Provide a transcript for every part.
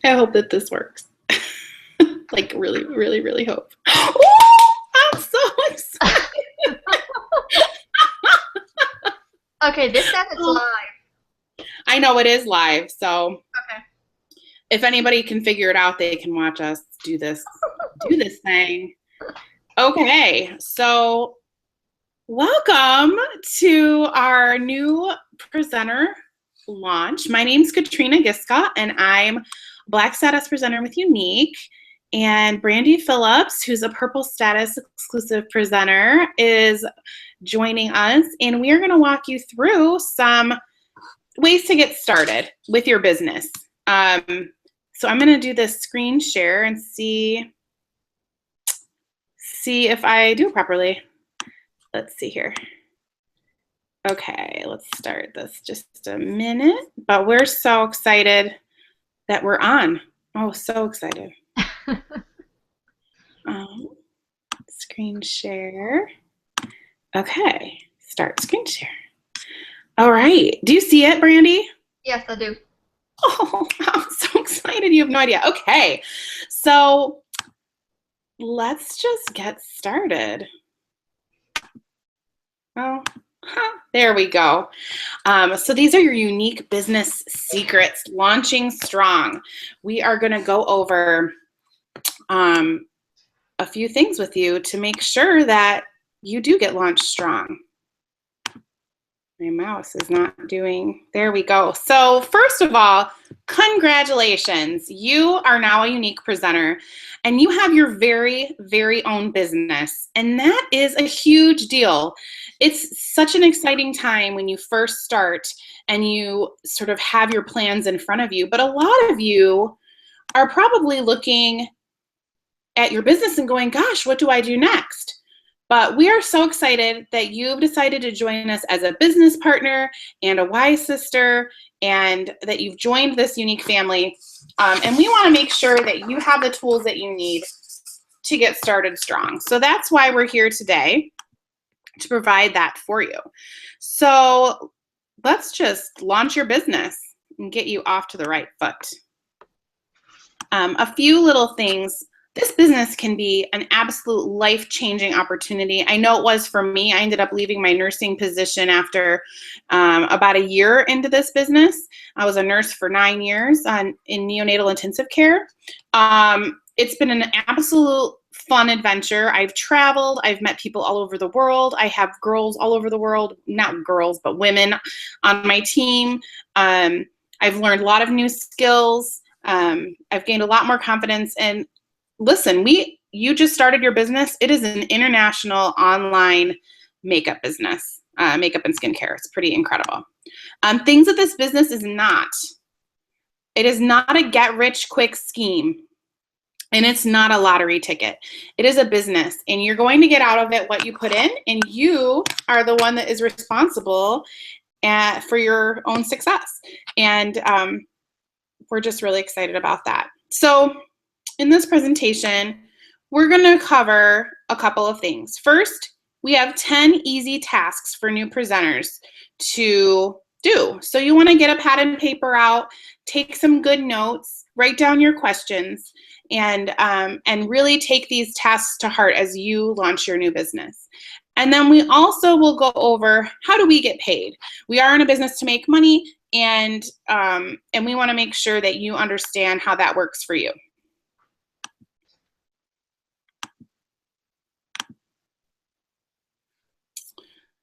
I hope that this works. Like really, really, really hope. Oh, I'm so excited. Okay, this says it's live. I know it is live, so Okay. if anybody can figure it out, they can watch us do this thing. Okay, so welcome to our new presenter launch. My name's Katrina Giska, and I'm Black Status presenter with Unique. And Brandi Phillips, who's a Purple Status exclusive presenter, is joining us, and we are going to walk you through some ways to get started with your business. So I'm going to do this screen share and see if I do it properly. Let's see here. Okay, let's start this just a minute. But we're so excited that we're on. Oh, so excited. Screen share. Okay, start screen share. All right. Do you see it, Brandi? Yes, I do. Oh, I'm so excited. You have no idea. Okay, so let's just get started. Oh, there we go. So these are your unique business secrets, launching strong. We are going to go over a few things with you to make sure that you do get launched strong. My mouse is not doing, there we go. So first of all, congratulations. You are now a unique presenter and you have your very, very own business. And that is a huge deal. It's such an exciting time when you first start and you sort of have your plans in front of you. But a lot of you are probably looking at your business and going, gosh, what do I do next? But we are so excited that you've decided to join us as a business partner and a wise sister, and that you've joined this unique family. And we want to make sure that you have the tools that you need to get started strong. So that's why we're here today, to provide that for you. So let's just launch your business and get you off to the right foot. A few little things. This business can be an absolute life-changing opportunity. I know it was for me. I ended up leaving my nursing position after about a year into this business. I was a nurse for 9 years in neonatal intensive care. It's been an absolute fun adventure. I've traveled. I've met people all over the world. I have girls all over the world, not girls, but women on my team. I've learned a lot of new skills. I've gained a lot more confidence, and listen, you just started your business. It is an international online makeup business, makeup and skincare. It's pretty incredible. Things that this business is not. It is not a get-rich-quick scheme, and it's not a lottery ticket. It is a business, and you're going to get out of it what you put in, and you are the one that is responsible for your own success. And we're just really excited about that. So in this presentation, we're going to cover a couple of things. First, we have 10 easy tasks for new presenters to do. So you want to get a pad and paper out, take some good notes, write down your questions, and really take these tasks to heart as you launch your new business. And then we also will go over, how do we get paid? We are in a business to make money, and we want to make sure that you understand how that works for you.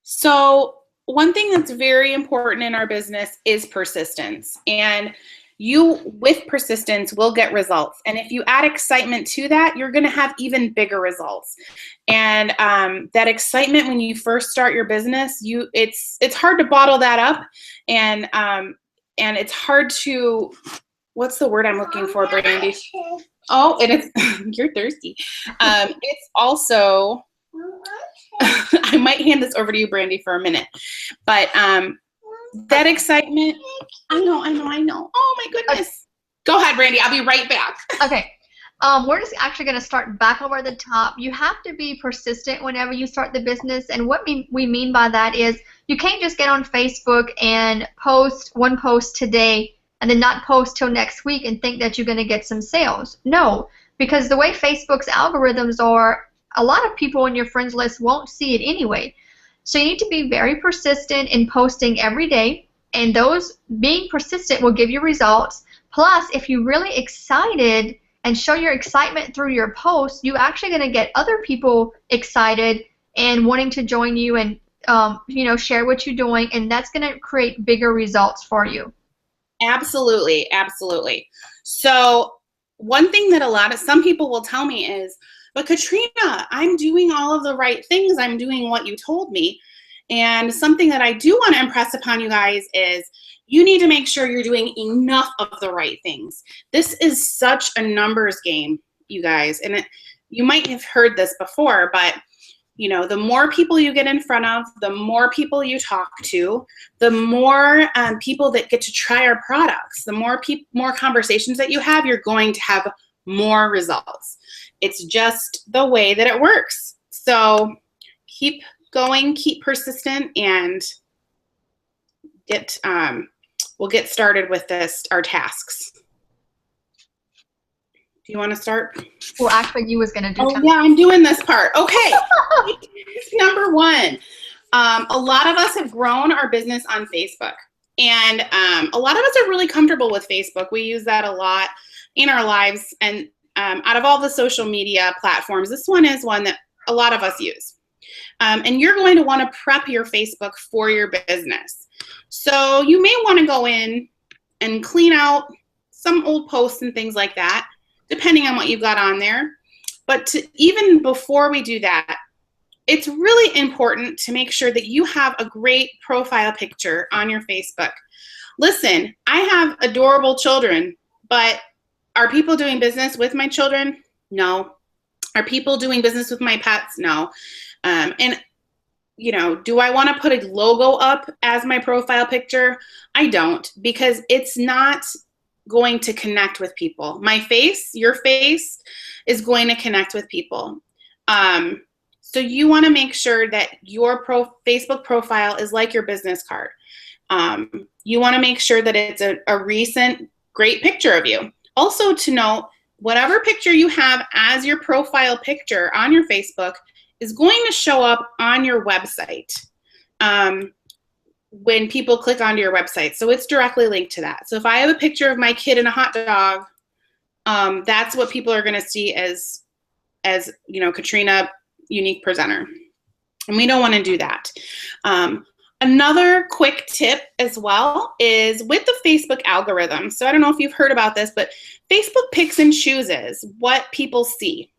So one thing that's very important in our business is persistence. And you, with persistence, will get results. And if you add excitement to that, you're going to have even bigger results. And that excitement when you first start your business, it's hard to bottle that up, and it's hard to, what's the word I'm looking for, Brandi? Oh, and it's you're thirsty. It's also. I might hand this over to you, Brandi, for a minute. But that excitement, I know. Oh, my goodness. Go ahead, Brandi. I'll be right back. Okay. We're just actually going to start back over the top. You have to be persistent whenever you start the business. And what we mean by that is you can't just get on Facebook and post one post today and then not post till next week and think that you're going to get some sales. No, because the way Facebook's algorithms are, a lot of people on your friends list won't see it anyway. So you need to be very persistent in posting every day, and those being persistent will give you results. Plus, if you're really excited and show your excitement through your posts, you're actually going to get other people excited and wanting to join you and share what you're doing, and that's going to create bigger results for you. Absolutely, absolutely. So one thing that some people will tell me is, but Katrina, I'm doing all of the right things. I'm doing what you told me. And something that I do want to impress upon you guys is you need to make sure you're doing enough of the right things. This is such a numbers game, you guys. And you might have heard this before, but the more people you get in front of, the more people you talk to, the more people that get to try our products, the more conversations that you have, you're going to have more results. It's just the way that it works. So keep going, keep persistent, and we'll get started with our tasks. Do you want to start? Well, actually, you was going to do. Oh, yeah, I'm doing this part. Okay. Number one, a lot of us have grown our business on Facebook. And a lot of us are really comfortable with Facebook. We use that a lot in our lives. And out of all the social media platforms, this one is one that a lot of us use. And you're going to want to prep your Facebook for your business. So you may want to go in and clean out some old posts and things like that, depending on what you've got on there. But even before we do that, it's really important to make sure that you have a great profile picture on your Facebook. Listen, I have adorable children, but are people doing business with my children? No. Are people doing business with my pets? No. And do I want to put a logo up as my profile picture? I don't, because it's not going to connect with people. My face, your face, is going to connect with people. So you want to make sure that your Facebook profile is like your business card. You want to make sure that it's a recent, great picture of you. Also to note, whatever picture you have as your profile picture on your Facebook is going to show up on your website when people click onto your website. So it's directly linked to that. So if I have a picture of my kid and a hot dog, that's what people are going to see as Katrina, unique presenter. And we don't want to do that. Another quick tip as well is with the Facebook algorithm. So I don't know if you've heard about this, but Facebook picks and chooses what people see,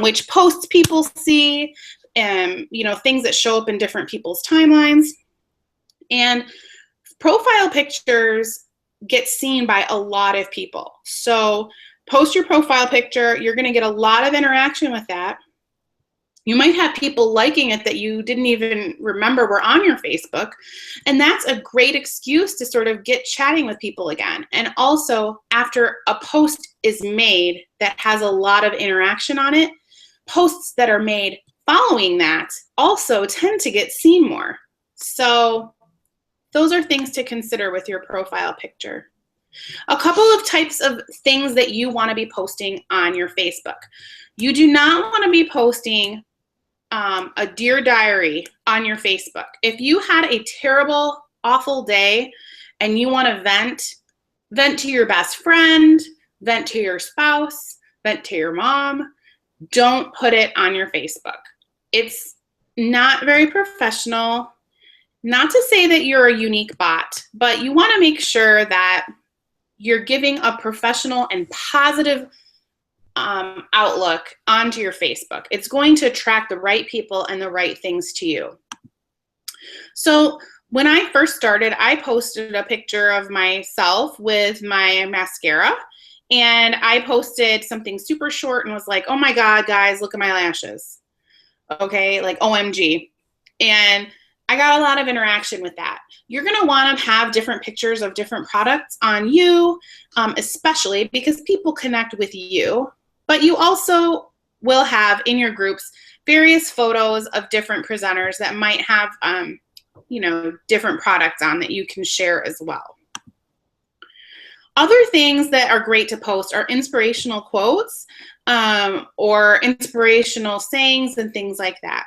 which posts people see, and things that show up in different people's timelines. And profile pictures get seen by a lot of people. So post your profile picture. You're going to get a lot of interaction with that. You might have people liking it that you didn't even remember were on your Facebook. And that's a great excuse to sort of get chatting with people again. And also, after a post is made that has a lot of interaction on it, posts that are made following that also tend to get seen more. So those are things to consider with your profile picture. A couple of types of things that you want to be posting on your Facebook. You do not want to be posting a Dear Diary on your Facebook. If you had a terrible, awful day and you want to vent to your best friend, vent to your spouse, vent to your mom, don't put it on your Facebook. It's not very professional. Not to say that you're a unique bot, but you want to make sure that you're giving a professional and positive outlook onto your Facebook. It's going to attract the right people and the right things to you. So when I first started, I posted a picture of myself with my mascara, and I posted something super short and was like, oh my God, guys, look at my lashes. Okay, like OMG. And I got a lot of interaction with that. You're going to want to have different pictures of different products on you, especially because people connect with you. But you also will have in your groups various photos of different presenters that might have, different products on that you can share as well. Other things that are great to post are inspirational quotes or inspirational sayings and things like that.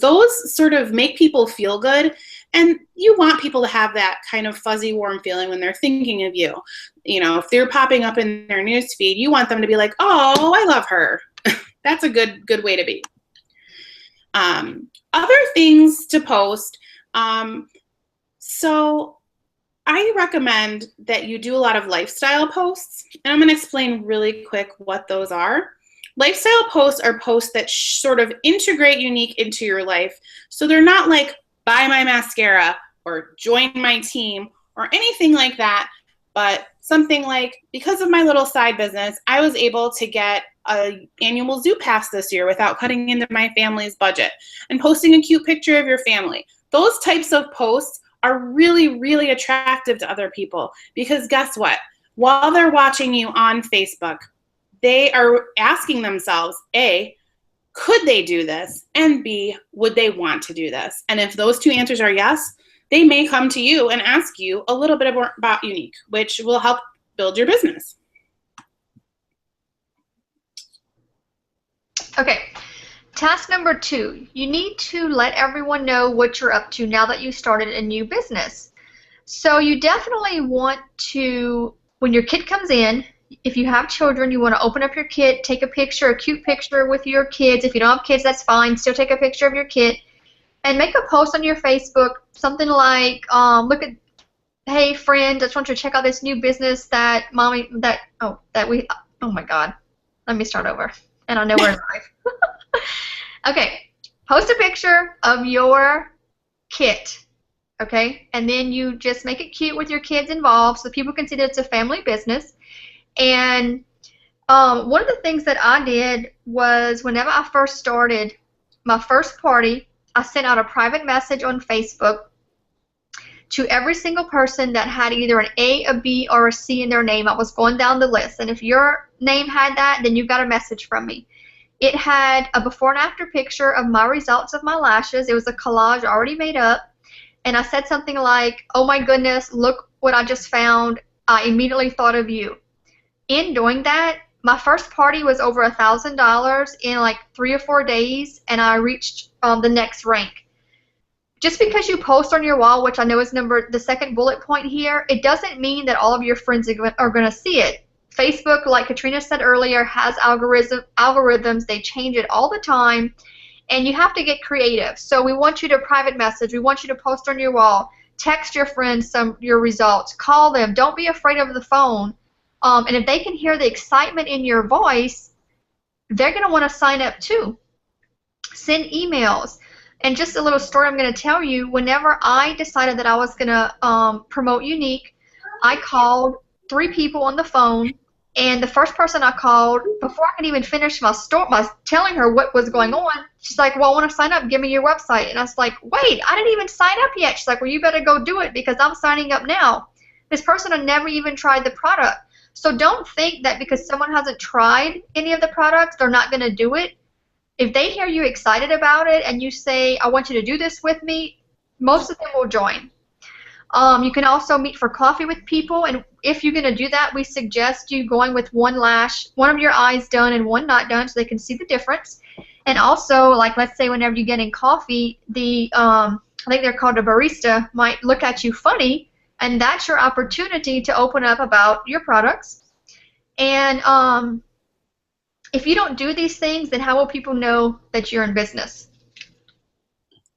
Those sort of make people feel good, and you want people to have that kind of fuzzy, warm feeling when they're thinking of you. You know, if they're popping up in their newsfeed, you want them to be like, oh, I love her. That's a good way to be. Other things to post. So I recommend that you do a lot of lifestyle posts, and I'm going to explain really quick what those are. Lifestyle posts are posts that sort of integrate Younique into your life. So they're not like, buy my mascara or join my team or anything like that, but something like, because of my little side business, I was able to get an annual zoo pass this year without cutting into my family's budget, and posting a cute picture of your family. Those types of posts are really, really attractive to other people, because guess what? While they're watching you on Facebook, they are asking themselves, A, could they do this? And B, would they want to do this? And if those two answers are yes, they may come to you and ask you a little bit more about Younique, which will help build your business. Okay. Task number 2, you need to let everyone know what you're up to now that you started a new business. So you definitely want to, when your kit comes in, if you have children, you want to open up your kit, take a picture, a cute picture with your kids. If you don't have kids, that's fine. Still take a picture of your kit and make a post on your Facebook, something like, look at, hey friend, I just want you to check out this new business that oh my God, let me start over. And I know we're live. Okay, post a picture of your kit, okay? And then you just make it cute with your kids involved so people can see that it's a family business. And one of the things that I did was, whenever I first started my first party, I sent out a private message on Facebook to every single person that had either an A, a B, or a C in their name. I was going down the list. And if your name had that, then you got a message from me. It had a before and after picture of my results of my lashes. It was a collage already made up. And I said something like, oh my goodness, look what I just found. I immediately thought of you. In doing that, my first party was over $1,000 in like 3 or 4 days, and I reached the next rank. Just because you post on your wall, which I know is the second bullet point here, it doesn't mean that all of your friends are going to see it. Facebook, like Katrina said earlier, has algorithms. They change it all the time, and you have to get creative. So we want you to private message. We want you to post on your wall. Text your friends your results. Call them. Don't be afraid of the phone. And if they can hear the excitement in your voice, they're going to want to sign up too. Send emails. And just a little story I'm going to tell you, whenever I decided that I was going to promote Younique, I called 3 people on the phone, and the first person I called, before I could even finish my telling her what was going on, she's like, well, I want to sign up. Give me your website. And I was like, wait, I didn't even sign up yet. She's like, well, you better go do it because I'm signing up now. This person had never even tried the product. So don't think that because someone hasn't tried any of the products, they're not going to do it. If they hear you excited about it and you say, I want you to do this with me, most of them will join. You can also meet for coffee with people, and if you're going to do that, we suggest you going with one of your eyes done and one not done, so they can see the difference. And also, like, let's say whenever you get in coffee, I think they're called a barista, might look at you funny, and that's your opportunity to open up about your products. And if you don't do these things, then how will people know that you're in business?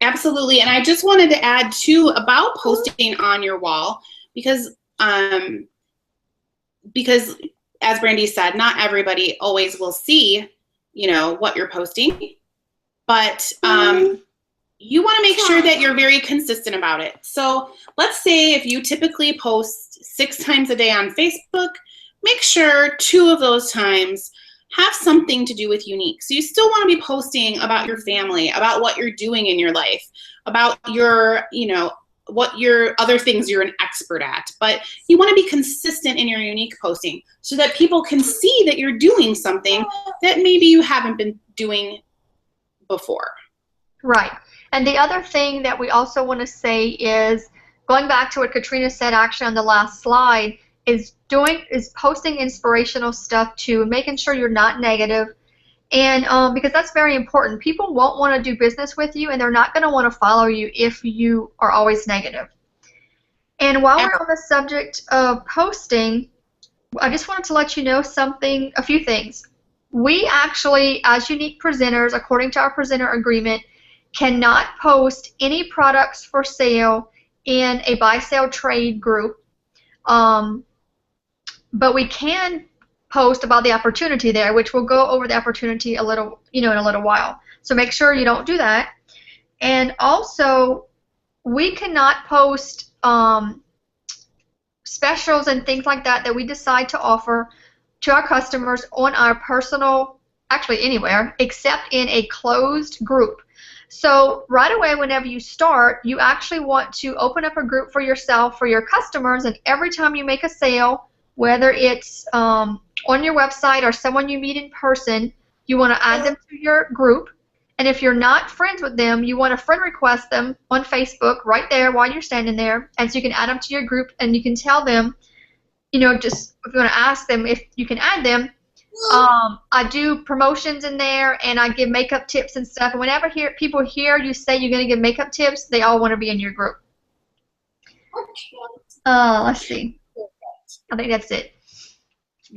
Absolutely. And I just wanted to add too about posting on your wall, because as Brandi said, not everybody always will see, what you're posting, but you want to make sure that you're very consistent about it. So let's say if you typically post 6 times a day on Facebook, make sure 2 of those times have something to do with Younique. So you still want to be posting about your family, about what you're doing in your life, about your, what your other things you're an expert at. But you want to be consistent in your Younique posting so that people can see that you're doing something that maybe you haven't been doing before. Right. And the other thing that we also want to say is, going back to what Katrina said actually on the last slide, is doing is posting inspirational stuff too, making sure you're not negative. And because that's very important. People won't want to do business with you, and they're not going to want to follow you if you are always negative. And while we're on the subject of posting, I just wanted to let you know a few things. We actually, as unique presenters, according to our presenter agreement, cannot post any products for sale in a buy-sell trade group. But we can post about the opportunity there, which we'll go over the opportunity a little, in a little while. So make sure you don't do that. And also, we cannot post specials and things like that we decide to offer to our customers on our personal, actually anywhere, except in a closed group. So right away, whenever you start, you actually want to open up a group for yourself, for your customers, and every time you make a sale, whether it's on your website or someone you meet in person, you want to add them to your group. And if you're not friends with them, you want to friend request them on Facebook right there while you're standing there. And so you can add them to your group, and you can tell them, just if you want to ask them if you can add them. I do promotions in there, and I give makeup tips and stuff. And whenever people hear you say you're going to give makeup tips, they all want to be in your group. Let's see. I think that's it.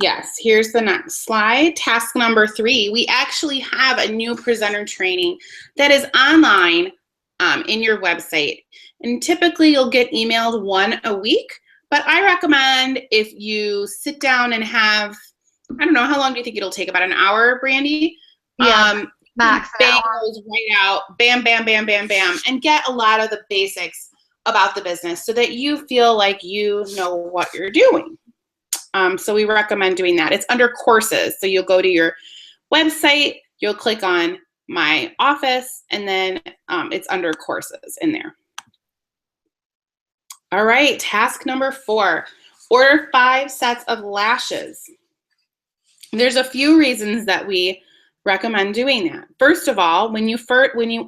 Yes, here's the next slide. Task number 3. We actually have a new presenter training that is online in your website. And typically you'll get emailed one a week, but I recommend if you sit down and have, I don't know, how long do you think it'll take? About an hour, Brandi? Yeah, max. Bang goes right out, bam, bam, bam, bam, bam, and get a lot of the basics about the business so that you feel like you know what you're doing. So we recommend doing that. It's under courses. So you'll go to your website, you'll click on My Office, and then it's under courses in there. All right, task number 4, order 5 sets of lashes. There's a few reasons that we recommend doing that. First of all, when you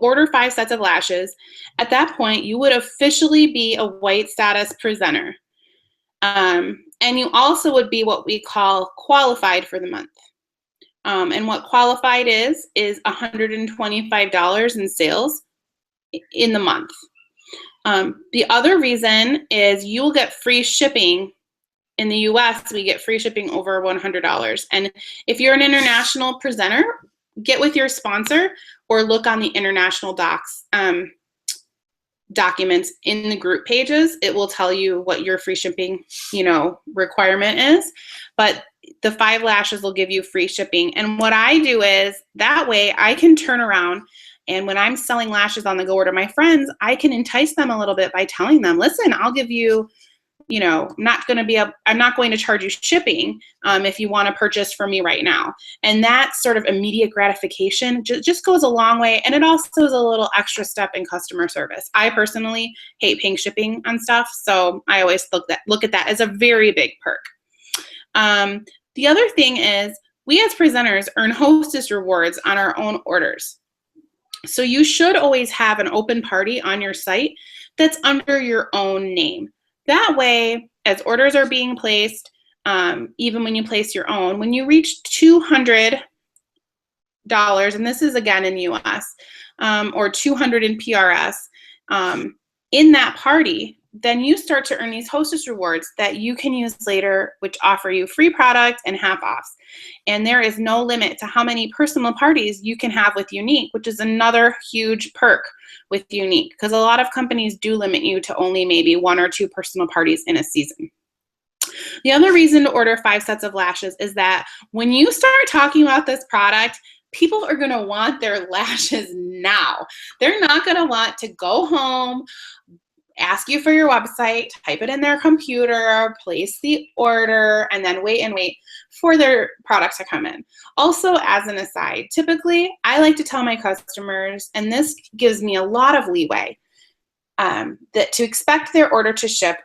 order 5 sets of lashes, at that point you would officially be a white status presenter. And you also would be what we call qualified for the month. And what qualified is $125 in sales in the month. The other reason is you will get free shipping. In the US, we get free shipping over $100. And if you're an international presenter, get with your sponsor or look on the international documents in the group pages. It will tell you what your free shipping, requirement is. But the 5 lashes will give you free shipping. And what I do is that way I can turn around, and when I'm selling lashes on the go to my friends, I can entice them a little bit by telling them, listen, I'll give you, I'm not going to charge you shipping if you want to purchase from me right now. And that sort of immediate gratification just goes a long way. And it also is a little extra step in customer service. I personally hate paying shipping on stuff, so I always look at that as a very big perk. The other thing is we as presenters earn hostess rewards on our own orders. So you should always have an open party on your site that's under your own name. That way, as orders are being placed, even when you place your own, when you reach $200, and this is again in US, or $200 in PRS, in that party, then you start to earn these hostess rewards that you can use later, which offer you free product and half offs. And there is no limit to how many personal parties you can have with Unique, which is another huge perk with Unique, because a lot of companies do limit you to only maybe 1 or 2 personal parties in a season. The other reason to order 5 sets of lashes is that when you start talking about this product, people are going to want their lashes now. They're not going to want to go home, ask you for your website, type it in their computer, place the order, and then wait and wait for their product to come in. Also, as an aside, typically I like to tell my customers, and this gives me a lot of leeway, that to expect their order to ship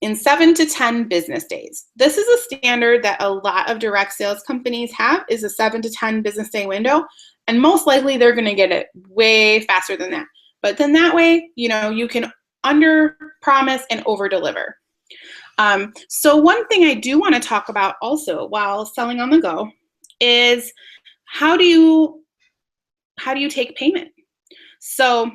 in 7 to 10 business days. This is a standard that a lot of direct sales companies have, is a 7 to 10 business day window, and most likely they're going to get it way faster than that. But then that way, you can under promise and over deliver. So one thing I do want to talk about also while selling on the go is how do you take payment? So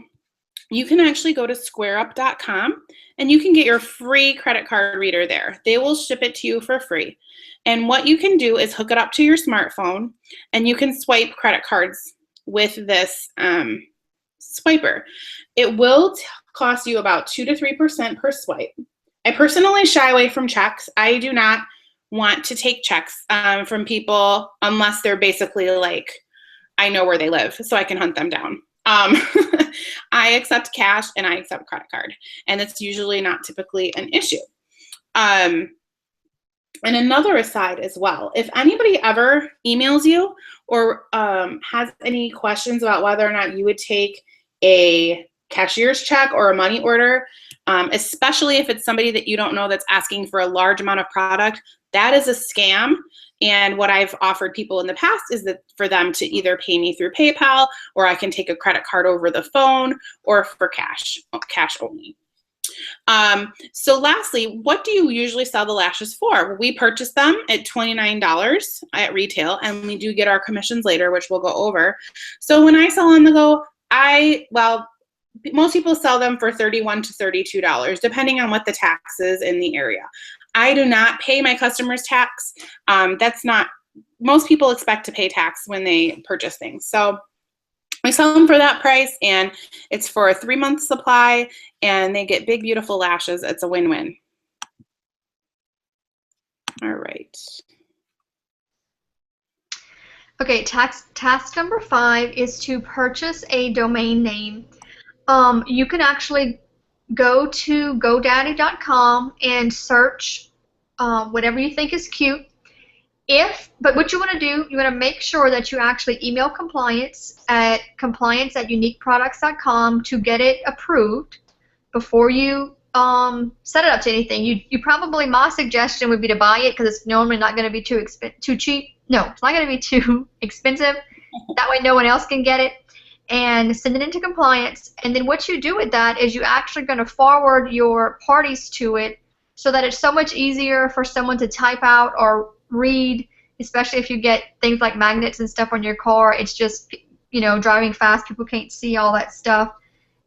you can actually go to squareup.com and you can get your free credit card reader there. They will ship it to you for free. And what you can do is hook it up to your smartphone and you can swipe credit cards with this swiper. It will cost you about 2 to 3% per swipe. I personally shy away from checks. I do not want to take checks from people unless they're basically like, I know where they live, so I can hunt them down. I accept cash and I accept credit card, and it's usually not typically an issue. And another aside as well, if anybody ever emails you or has any questions about whether or not you would take a cashier's check or a money order, especially if it's somebody that you don't know that's asking for a large amount of product, that is a scam. And what I've offered people in the past is that for them to either pay me through PayPal, or I can take a credit card over the phone, or for cash only. So lastly, what do you usually sell the lashes for? We purchase them at $29 at retail, and we do get our commissions later, which we'll go over. So when I sell on the go, most people sell them for $31 to $32, depending on what the tax is in the area. I do not pay my customers tax. Most people expect to pay tax when they purchase things. So we sell them for that price, and it's for a 3-month supply, and they get big, beautiful lashes. It's a win-win. All right. Okay, task number 5 is to purchase a domain name. You can actually go to GoDaddy.com and search whatever you think is cute. But what you want to do, you want to make sure that you actually email compliance at compliance@uniqueproducts.com to get it approved before you set it up to anything. My suggestion would be to buy it, because it's normally not going to be too cheap. No, it's not going to be too expensive. That way no one else can get it. And send it into compliance. And then what you do with that is you're actually going to forward your parties to it, so that it's so much easier for someone to type out or read, especially if you get things like magnets and stuff on your car. It's just, driving fast, people can't see all that stuff.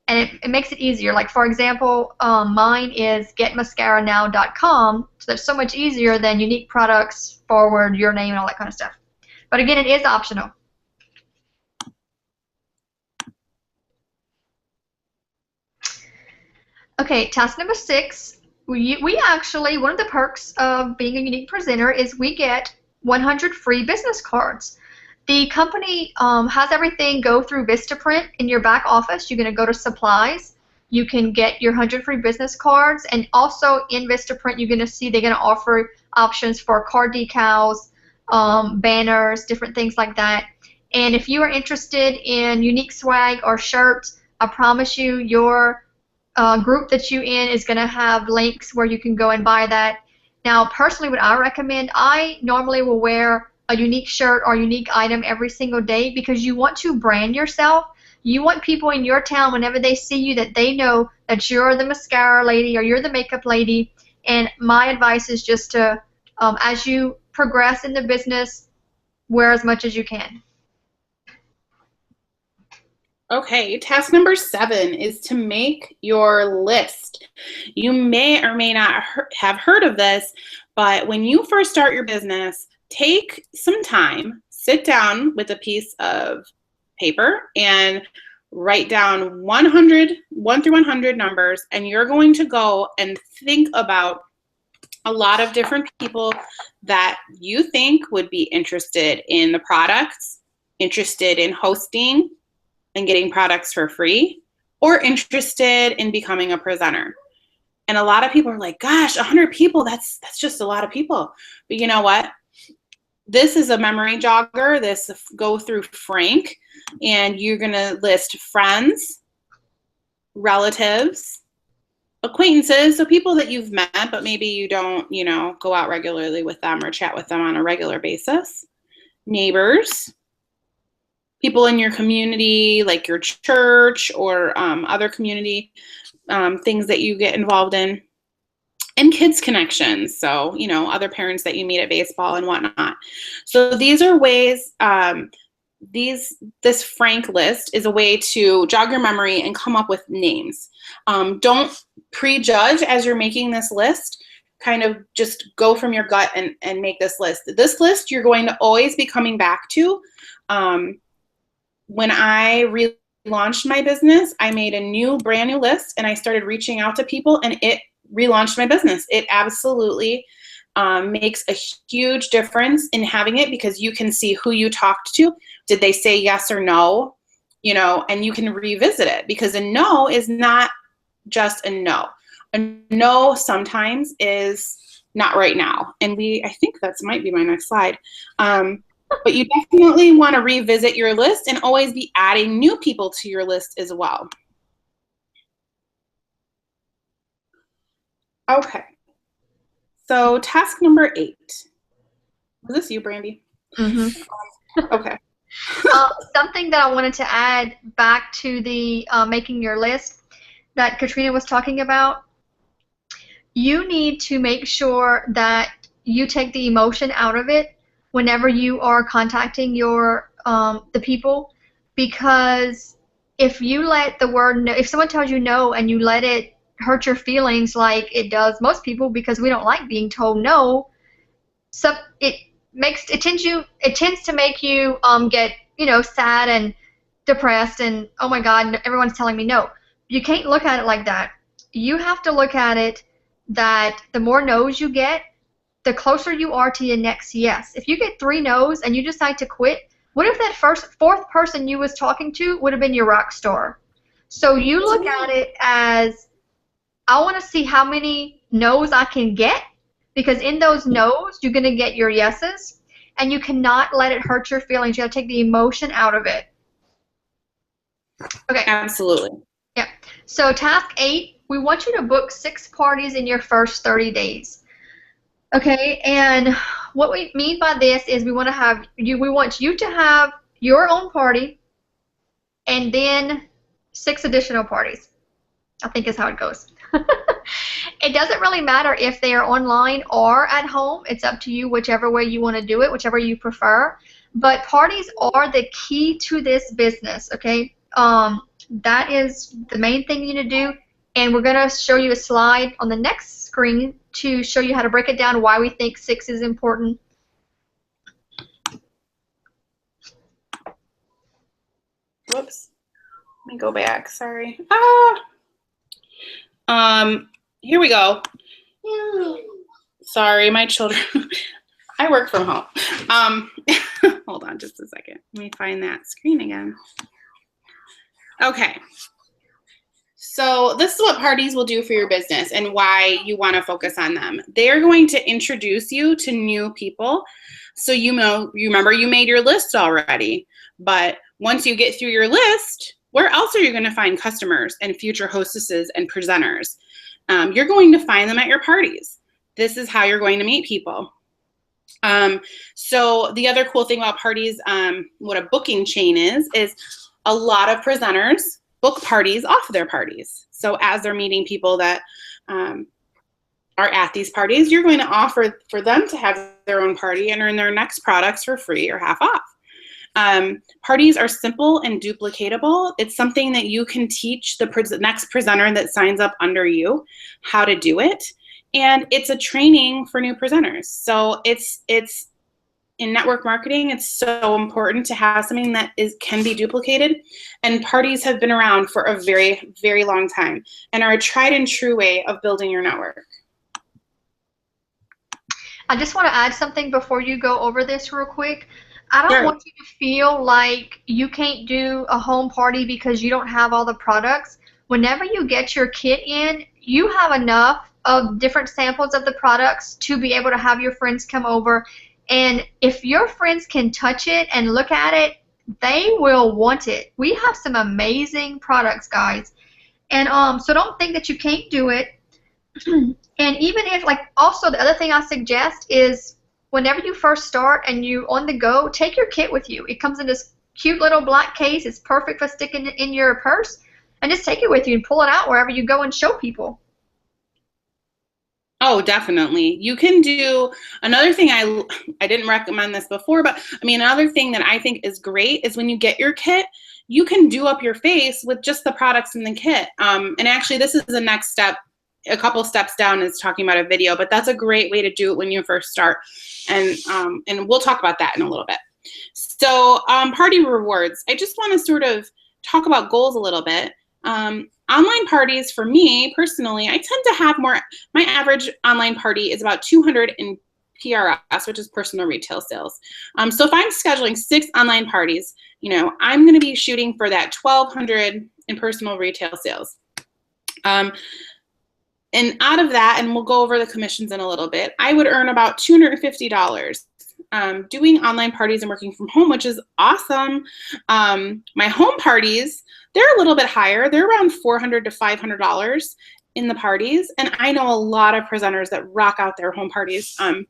And it makes it easier. Like, for example, mine is getmascaranow.com, so that's so much easier than Unique Products, forward your name and all that kind of stuff. But again, it is optional. Okay, task number 6. We actually, one of the perks of being a unique presenter is we get 100 free business cards. The company has everything go through Vistaprint in your back office. You're going to go to supplies. You can get your 100 free business cards, and also in Vistaprint you're going to see they're going to offer options for card decals, banners, different things like that. And if you are interested in unique swag or shirts, I promise you your group that you're in is going to have links where you can go and buy that. Now, personally, what I recommend, I normally will wear a unique shirt or unique item every single day, because you want to brand yourself. You want people in your town, whenever they see you, that they know that you're the mascara lady or you're the makeup lady. And my advice is just to, as you progress in the business, wear as much as you can. Okay, task number 7 is to make your list. You may or may not have heard of this, but when you first start your business, take some time, sit down with a piece of paper and write down 1 through 100 numbers, and you're going to go and think about a lot of different people that you think would be interested in the products, interested in hosting and getting products for free, or interested in becoming a presenter. And a lot of people are like, gosh, 100 people, that's just a lot of people. But you know what? This is a memory jogger. This go through Frank, and you're going to list friends, relatives, acquaintances, so people that you've met, but maybe you don't, go out regularly with them or chat with them on a regular basis, neighbors, people in your community, like your church or other community things that you get involved in. and kids connections. So, other parents that you meet at baseball and whatnot. So these are ways, this frank list is a way to jog your memory and come up with names. Don't prejudge as you're making this list. Kind of just go from your gut and make this list. This list you're going to always be coming back to. When I relaunched my business, I made a brand new list, and I started reaching out to people, and it relaunched my business. It absolutely makes a huge difference in having it, because you can see who you talked to. Did they say yes or no? And you can revisit it, because a no is not just a no. A no sometimes is not right now. And I think that might be my next slide. But you definitely want to revisit your list and always be adding new people to your list as well. Okay. So task number 8. Was this you, Brandi? Mm-hmm. Okay. Something that I wanted to add back to the making your list that Katrina was talking about, you need to make sure that you take the emotion out of it whenever you are contacting the people, because if you let the word no, if someone tells you no and you let it hurt your feelings like it does most people, because we don't like being told no, so it tends to make you get sad and depressed and, oh my God, everyone's telling me no. You can't look at it like that. You have to look at it that the more no's you get, the closer you are to your next yes. If you get 3 no's and you decide to quit, what if that fourth person you was talking to would have been your rock star? So you look at it as, I want to see how many no's I can get, because in those no's you're going to get your yeses, and you cannot let it hurt your feelings. You got to take the emotion out of it. Okay. Absolutely. Yeah. So task 8, we want you to book 6 parties in your first 30 days. Okay, and what we mean by this is we want you to have your own party and then 6 additional parties, I think is how it goes. It doesn't really matter if they are online or at home. It's up to you, whichever way you want to do it, whichever you prefer. But parties are the key to this business, okay? That is the main thing you need to do. And we're going to show you a slide on the next screen to show you how to break it down, why we think 6 is important. Whoops. Let me go back. Sorry. Here we go. Sorry, my children. I work from home. Hold on just a second. Let me find that screen again. Okay. So this is what parties will do for your business and why you want to focus on them. They're going to introduce you to new people. So you remember you made your list already, but once you get through your list, where else are you going to find customers and future hostesses and presenters? You're going to find them at your parties. This is how you're going to meet people. So the other cool thing about parties, what a booking chain is a lot of presenters book parties off of their parties. So as they're meeting people that are at these parties, you're going to offer for them to have their own party and earn their next products for free or half off. Parties are simple and duplicatable. It's something that you can teach the next presenter that signs up under you how to do it. And it's a training for new presenters. So it's in network marketing, it's so important to have something that can be duplicated. And parties have been around for a very, very long time and are a tried and true way of building your network. I just want to add something before you go over this real quick. I don't Sure. want you to feel like you can't do a home party because you don't have all the products. Whenever you get your kit in, you have enough of different samples of the products to be able to have your friends come over. And if your friends can touch it and look at it, they will want it. We have some amazing products, guys. And so don't think that you can't do it. And even if, also the other thing I suggest is whenever you first start and you're on the go, take your kit with you. It comes in this cute little black case. It's perfect for sticking in your purse. And just take it with you and pull it out wherever you go and show people. Oh, definitely. You can do another thing. I didn't recommend this before, but I mean, another thing that I think is great is when you get your kit, you can do up your face with just the products in the kit. And actually, this is the next step. A couple steps down is talking about a video, but that's a great way to do it when you first start. And we'll talk about that in a little bit. So party rewards. I just want to sort of talk about goals a little bit. Online parties, for me personally, I tend to have more. My average online party is about 200 in PRS, which is personal retail sales. So if I'm scheduling 6 online parties, you know, I'm going to be shooting for that 1,200 in personal retail sales. And out of that, and we'll go over the commissions in a little bit, I would earn about $250 doing online parties and working from home, which is awesome. My home parties, they're a little bit higher. They're around $400 to $500 in the parties. And I know a lot of presenters that rock out their home parties and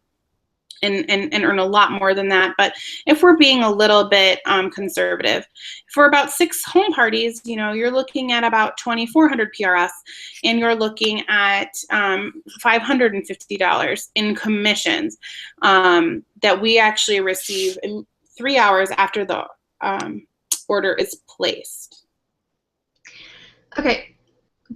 earn a lot more than that. But if we're being a little bit conservative, for about 6 home parties, you know, you're looking at about 2,400 PRS, and you're looking at $550 in commissions that we actually receive in 3 hours after the order is placed. Okay,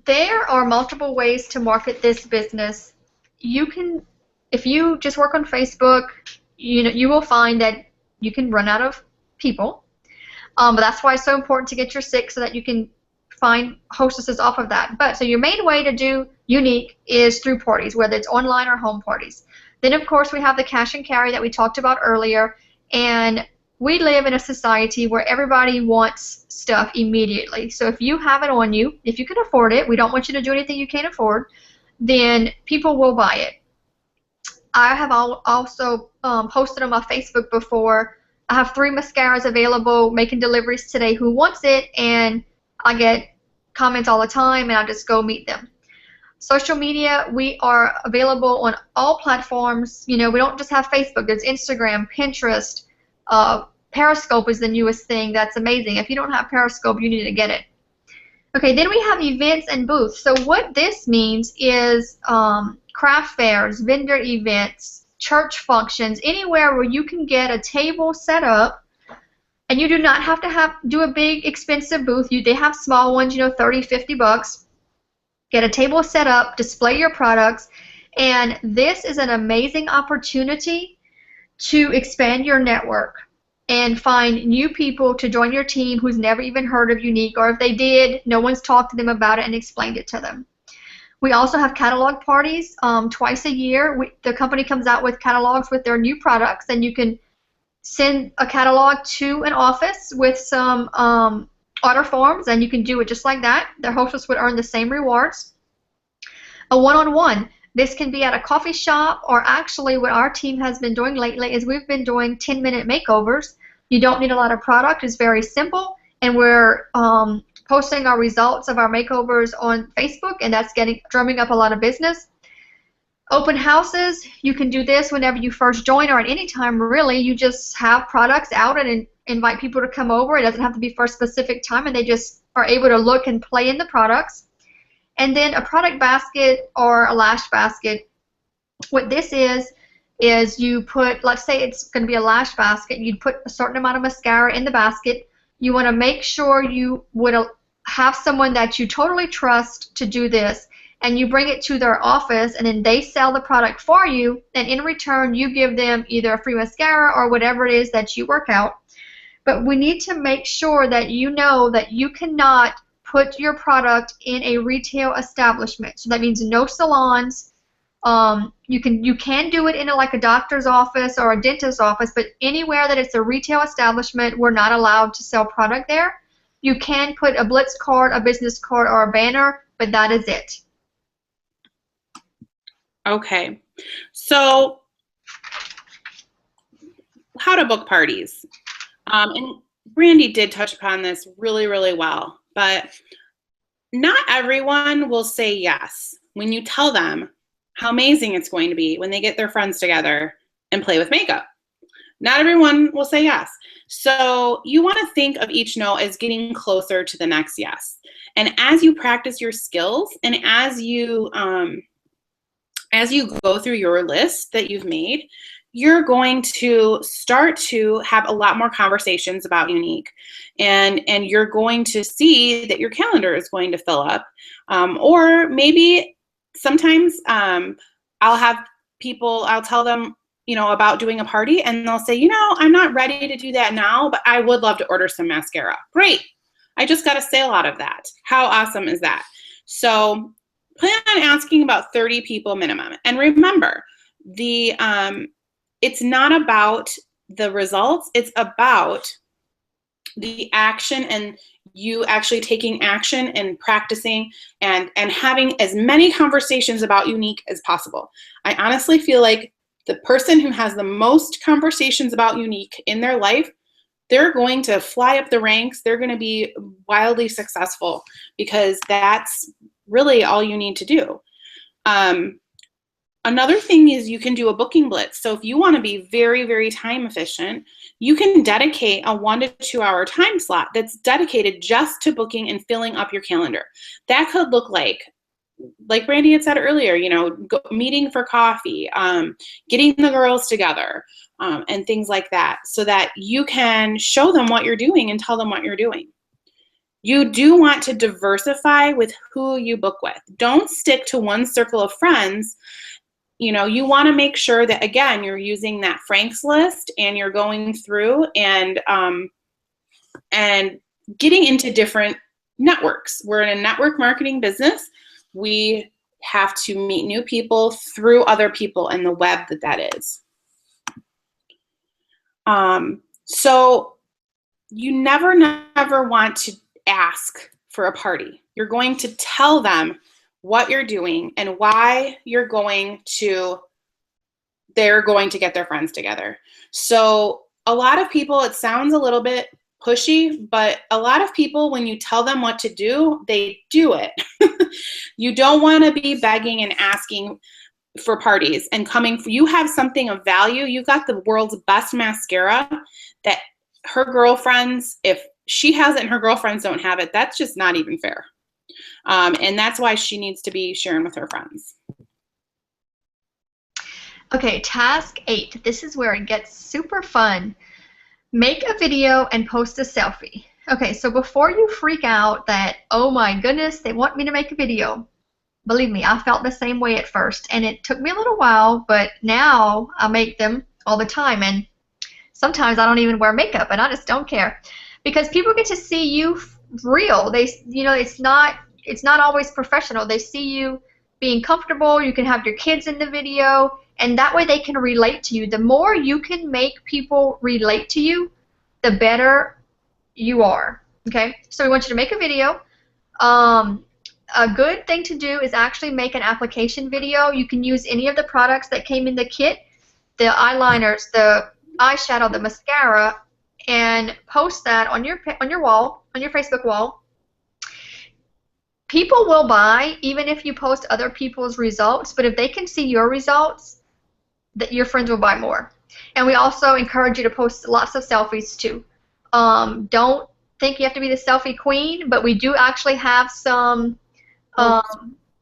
there are multiple ways to market this business. You can, if you just work on Facebook, you will find that you can run out of people. But that's why it's so important to get your 6 so that you can find hostesses off of that. But so your main way to do unique is through parties, whether it's online or home parties. Then of course we have the cash and carry that we talked about earlier, and we live in a society where everybody wants stuff immediately. So if you have it on you, if you can afford it, we don't want you to do anything you can't afford, then people will buy it. I have also posted on my Facebook before. I have 3 mascaras available, making deliveries today. Who wants it? And I get comments all the time, and I just go meet them. Social media, we are available on all platforms. You know, we don't just have Facebook. There's Instagram, Pinterest. Periscope is the newest thing. That's amazing. If you don't have Periscope, you need to get it. Okay, then we have events and booths. So what this means is craft fairs, vendor events, church functions, anywhere where you can get a table set up, and you do not have to do a big expensive booth. They have small ones, you know, 30, 50 bucks. Get a table set up, display your products, and this is an amazing opportunity to expand your network and find new people to join your team who's never even heard of Unique, or if they did, no one's talked to them about it and explained it to them. We also have catalog parties twice a year. The company comes out with catalogs with their new products, and you can send a catalog to an office with some order forms, and you can do it just like that. Their hostess would earn the same rewards. A one-on-one. This can be at a coffee shop, or actually what our team has been doing lately is we've been doing 10-minute makeovers. You don't need a lot of product. It's very simple, and we're posting our results of our makeovers on Facebook, and that's drumming up a lot of business. Open houses, you can do this whenever you first join, or at any time really. You just have products out and invite people to come over. It doesn't have to be for a specific time, and they just are able to look and play in the products. And then a product basket or a lash basket. What this is you put, let's say it's going to be a lash basket, you'd put a certain amount of mascara in the basket. You want to make sure you would have someone that you totally trust to do this, and you bring it to their office, and then they sell the product for you, and in return you give them either a free mascara or whatever it is that you work out. But we need to make sure that you know that you cannot put your product in a retail establishment. So that means no salons. You can do it in like a doctor's office or a dentist's office, but anywhere that it's a retail establishment, we're not allowed to sell product there. You can put a Blitz card, a business card, or a banner, but that is it. Okay, so how to book parties. And Brandi did touch upon this really, really well, but not everyone will say yes when you tell them how amazing it's going to be when they get their friends together and play with makeup. Not everyone will say yes. So you want to think of each no as getting closer to the next yes. And as you practice your skills, and as you as you go through your list that you've made, you're going to start to have a lot more conversations about Unique, and you're going to see that your calendar is going to fill up. Or maybe sometimes I'll tell them, about doing a party, and they'll say, I'm not ready to do that now, but I would love to order some mascara. Great. I just got a sale out of that. How awesome is that? So plan on asking about 30 people minimum. And remember, it's not about the results, it's about the action, and you actually taking action and practicing and having as many conversations about Unique as possible. I honestly feel like the person who has the most conversations about Unique in their life, they're going to fly up the ranks. They're going to be wildly successful, because that's really all you need to do. Another thing is you can do a booking blitz. So if you want to be very, very time efficient, you can dedicate a 1 to 2 hour time slot that's dedicated just to booking and filling up your calendar. That could look like Brandi had said earlier, meeting for coffee, getting the girls together, and things like that, so that you can show them what you're doing and tell them what you're doing. You do want to diversify with who you book with. Don't stick to one circle of friends. You want to make sure that, again, you're using that Frank's list, and you're going through and getting into different networks. We're in a network marketing business. We have to meet new people through other people and the web that is. So you never want to ask for a party. You're going to tell them what you're doing and why they're going to get their friends together. So a lot of people, it sounds a little bit pushy, but a lot of people, when you tell them what to do, they do it. You don't want to be begging and asking for parties and you have something of value. You've got the world's best mascara that her girlfriends, if she has it and her girlfriends don't have it, that's just not even fair. And that's why she needs to be sharing with her friends. Okay, task 8. This is where it gets super fun. Make a video and post a selfie. Okay, so before you freak out that, oh my goodness, they want me to make a video, believe me, I felt the same way at first, and it took me a little while, but now I make them all the time, and sometimes I don't even wear makeup, and I just don't care, because people get to see you real. It's not always professional. They see you being comfortable. You can have your kids in the video, and that way they can relate to you. The more you can make people relate to you, the better you are. Okay, so we want you to make a video. A good thing to do is actually make an application video. You can use any of the products that came in the kit, the eyeliners, the eyeshadow, the mascara, and post that on your wall, on your Facebook wall. People will buy even if you post other people's results, but if they can see your results, that your friends will buy more. And we also encourage you to post lots of selfies too. Don't think you have to be the selfie queen, but we do actually have some, and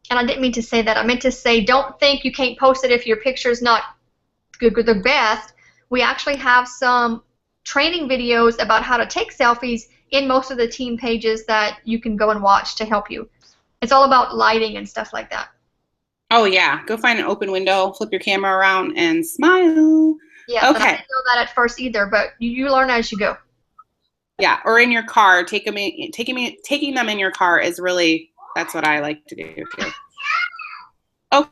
I didn't mean to say that. I meant to say don't think you can't post it if your picture's not good or the best. We actually have some training videos about how to take selfies in most of the team pages that you can go and watch to help you. It's all about lighting and stuff like that. Oh yeah, go find an open window, flip your camera around, and smile. Yeah, okay. But I didn't know that at first either, but you learn as you go. Yeah, or in your car, taking them in your car is really, that's what I like to do too.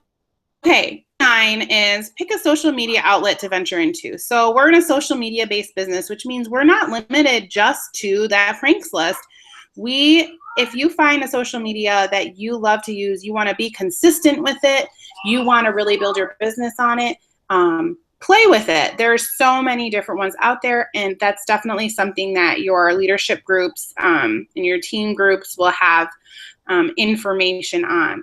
Okay, 9 is pick a social media outlet to venture into. So we're in a social media based business, which means we're not limited just to that Frank's list. If you find a social media that you love to use, you want to be consistent with it, you want to really build your business on it, play with it. There's so many different ones out there, and that's definitely something that your leadership groups and your team groups will have information on.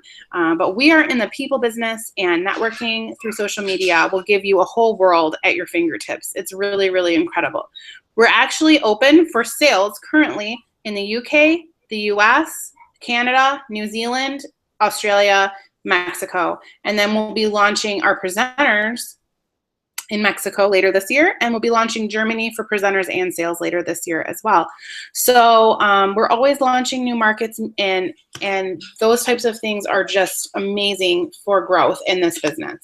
But we are in the people business, and networking through social media will give you a whole world at your fingertips. It's really, really incredible. We're actually open for sales currently in the UK, the US, Canada, New Zealand, Australia, Mexico. And then we'll be launching our presenters in Mexico later this year, and we'll be launching Germany for presenters and sales later this year as well. So we're always launching new markets, and those types of things are just amazing for growth in this business.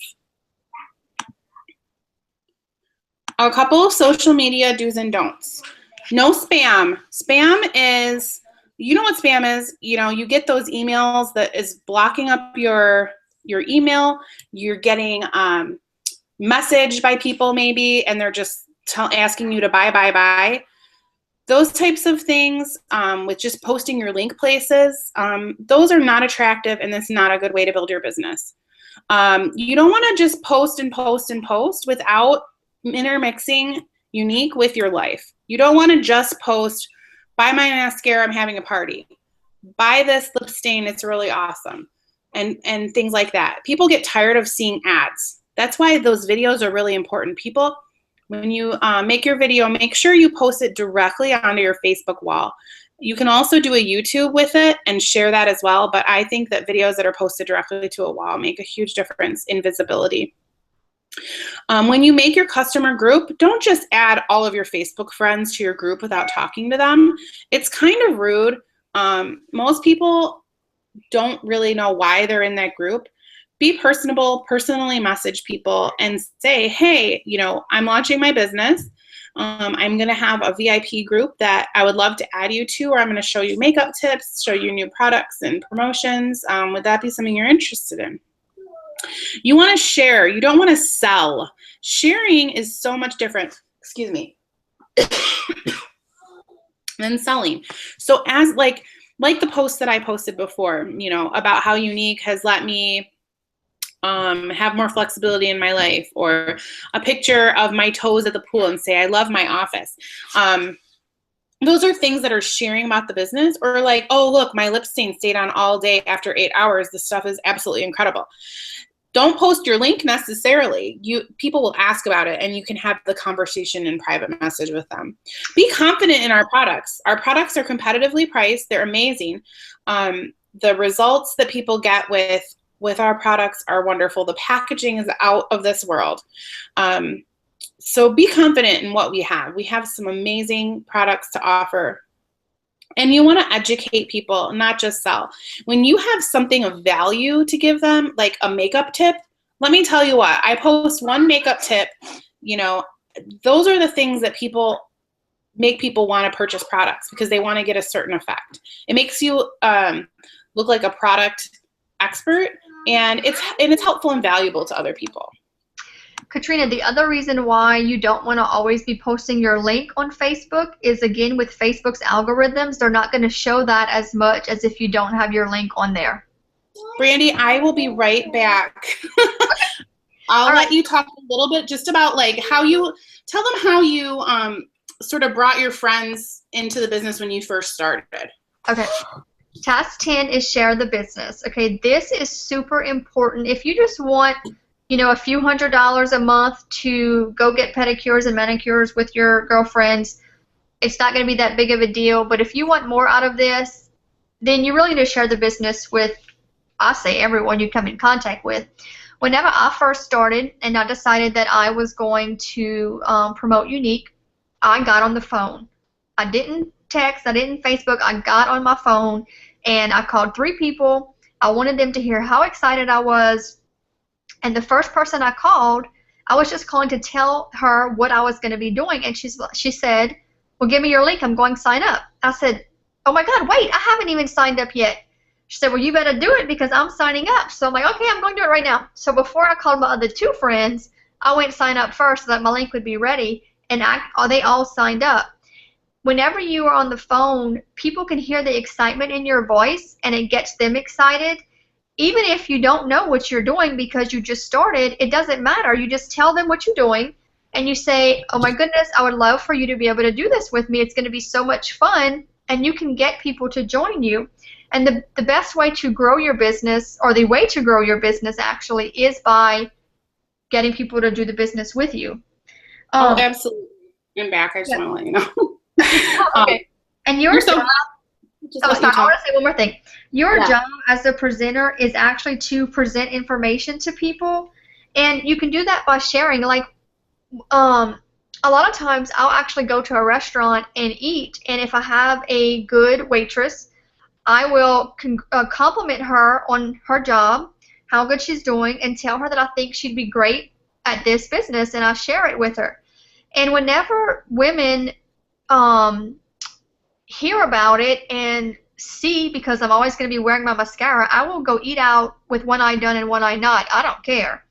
A couple of social media do's and don'ts. No spam. Spam is, you know what spam is? You know, you get those emails that is blocking up your email. You're getting messaged by people maybe, and they're just asking you to buy. Those types of things with just posting your link places, those are not attractive, and that's not a good way to build your business. You don't want to just post and post and post without intermixing unique with your life. You don't want to just post, buy my mascara, I'm having a party. Buy this lip stain, it's really awesome. And things like that. People get tired of seeing ads. That's why those videos are really important. People, when you make your video, make sure you post it directly onto your Facebook wall. You can also do a YouTube with it and share that as well, but I think that videos that are posted directly to a wall make a huge difference in visibility. When you make your customer group, don't just add all of your Facebook friends to your group without talking to them. It's kind of rude. Most people don't really know why they're in that group. Be personable, personally message people and say, hey, you know, I'm launching my business. I'm going to have a VIP group that I would love to add you to, or I'm going to show you makeup tips, show you new products and promotions. Would that be something you're interested in? You want to share. You don't want to sell. Sharing is so much different, excuse me, than selling. So as like the post that I posted before, you know, about how Unique has let me have more flexibility in my life, or a picture of my toes at the pool and say, I love my office. Those are things that are sharing about the business, or like, oh, look, my lip stain stayed on all day after 8 hours. This stuff is absolutely incredible. Don't post your link necessarily. People will ask about it, and you can have the conversation in private message with them. Be confident in our products. Our products are competitively priced. They're amazing. The results that people get with our products are wonderful. The packaging is out of this world. So be confident in what we have. We have some amazing products to offer. And you want to educate people, not just sell. When you have something of value to give them, like a makeup tip, let me tell you what, I post one makeup tip, you know, those are the things that make people want to purchase products, because they want to get a certain effect. It makes you look like a product expert, and it's helpful and valuable to other people. Katrina, the other reason why you don't want to always be posting your link on Facebook is, again, with Facebook's algorithms, they're not going to show that as much as if you don't have your link on there. Brandi, I will be right back. I'll let you talk a little bit just about like how you tell them how you sort of brought your friends into the business when you first started. Okay. Task 10 is share the business. Okay, this is super important. If you just want, you know, a few $100s a month to go get pedicures and manicures with your girlfriends, it's not going to be that big of a deal. But if you want more out of this, then you really need to share the business with, I say, everyone you come in contact with. Whenever I first started and I decided that I was going to promote Unique, I got on the phone. I didn't text, I didn't Facebook, I got on my phone and I called 3 people. I wanted them to hear how excited I was. And the first person I called, I was just calling to tell her what I was going to be doing. And she said, well, give me your link. I'm going to sign up. I said, oh, my God, wait, I haven't even signed up yet. She said, well, you better do it because I'm signing up. So I'm like, okay, I'm going to do it right now. So before I called my other 2 friends, I went and signed up first so that my link would be ready. And they all signed up. Whenever you are on the phone, people can hear the excitement in your voice, and it gets them excited. Even if you don't know what you're doing because you just started, it doesn't matter. You just tell them what you're doing, and you say, oh, my goodness, I would love for you to be able to do this with me. It's going to be so much fun, and you can get people to join you. And the best way to grow your business, or the way to grow your business, actually, is by getting people to do the business with you. Oh, absolutely. I'm back. I just want to let you know. Okay. And just Oh, let sorry. you I talk. want to say one more thing. Your Yeah. job as a presenter is actually to present information to people, and you can do that by sharing. Like, a lot of times I'll actually go to a restaurant and eat, and if I have a good waitress, I will compliment her on her job, how good she's doing, and tell her that I think she'd be great at this business, and I share it with her. And whenever women um, hear about it and see, because I'm always going to be wearing my mascara, I will go eat out with one eye done and one eye not. I don't care.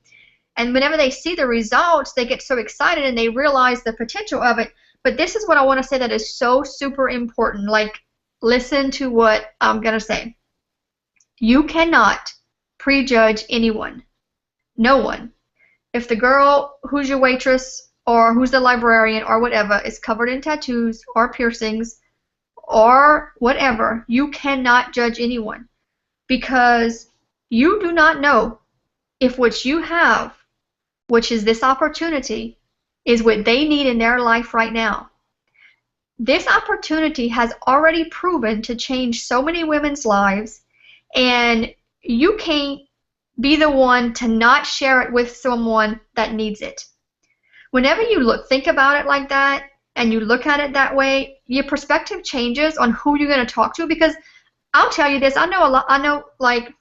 And whenever they see the results, they get so excited and they realize the potential of it. But this is what I want to say that is so super important. Like, listen to what I'm going to say. You cannot prejudge anyone. No one. If the girl who's your waitress or who's the librarian or whatever is covered in tattoos or piercings or whatever, you cannot judge anyone because you do not know if what you have, which is this opportunity, is what they need in their life right now. This opportunity has already proven to change so many women's lives, and you can't be the one to not share it with someone that needs it. Whenever you think about it like that, and you look at it that way, your perspective changes on who you're going to talk to. Because I'll tell you this, I know, like,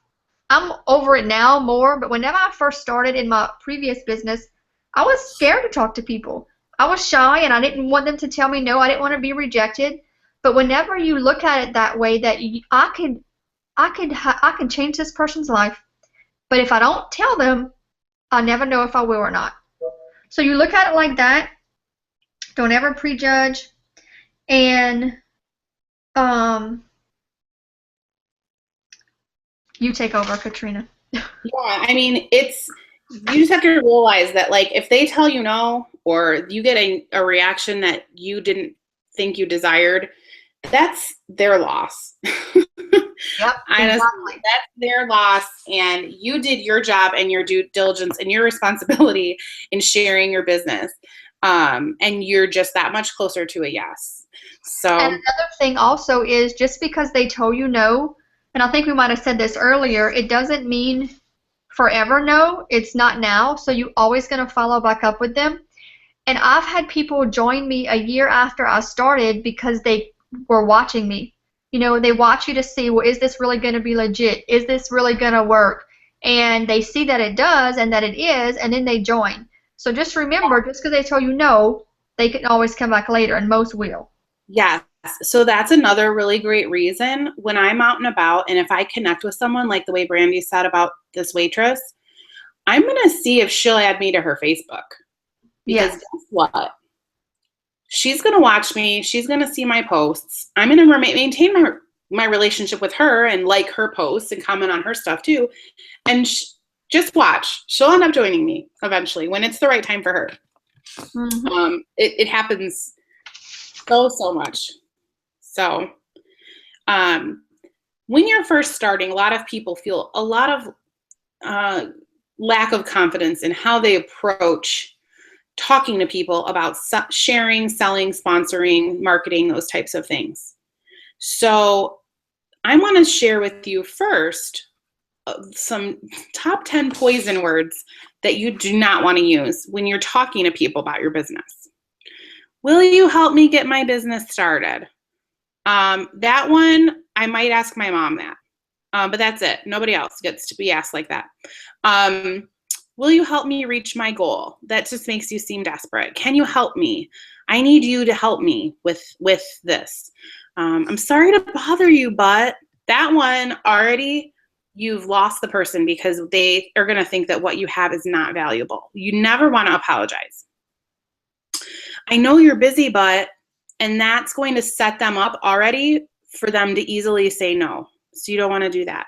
I'm over it now more, but whenever I first started in my previous business, I was scared to talk to people. I was shy and I didn't want them to tell me no. I didn't want to be rejected. But whenever you look at it that way, that I can change this person's life, but if I don't tell them, I'll never know if I will or not. So you look at it like that. Don't ever prejudge. And you take over, Katrina. Yeah, I mean, you just have to realize that, like, if they tell you no, or you get a reaction that you didn't think you desired, that's their loss. Yep, Honestly, that's their loss, and you did your job and your due diligence and your responsibility in sharing your business, and you're just that much closer to a yes. So, and another thing also is, just because they told you no, and I think we might have said this earlier, it doesn't mean forever no. It's not now, so you're always going to follow back up with them. And I've had people join me a year after I started because they were watching me. You know, they watch you to see, well, is this really going to be legit? Is this really going to work? And they see that it does and that it is, and then they join. So just remember, just because they tell you no, they can always come back later, and most will. yes. So that's another really great reason when I'm out and about, and if I connect with someone like the way Brandi said about this waitress, I'm going to see if she'll add me to her Facebook. Because guess what? She's going to watch me. She's going to see my posts. I'm going to maintain my relationship with her and like her posts and comment on her stuff too. And just watch. She'll end up joining me eventually when it's the right time for her. Mm-hmm. It happens so much. So when you're first starting, a lot of people feel a lot of lack of confidence in how they approach talking to people about sharing, selling, sponsoring, marketing, those types of things. So I want to share with you first some top 10 poison words that you do not want to use when you're talking to people about your business. Will you help me get my business started? That one, I might ask my mom that, but that's it. Nobody else gets to be asked like that. Will you help me reach my goal? That just makes you seem desperate. Can you help me? I need you to help me with this. I'm sorry to bother you, but that one already, you've lost the person because they are going to think that what you have is not valuable. You never want to apologize. I know you're busy, but, and that's going to set them up already for them to easily say no. So you don't want to do that.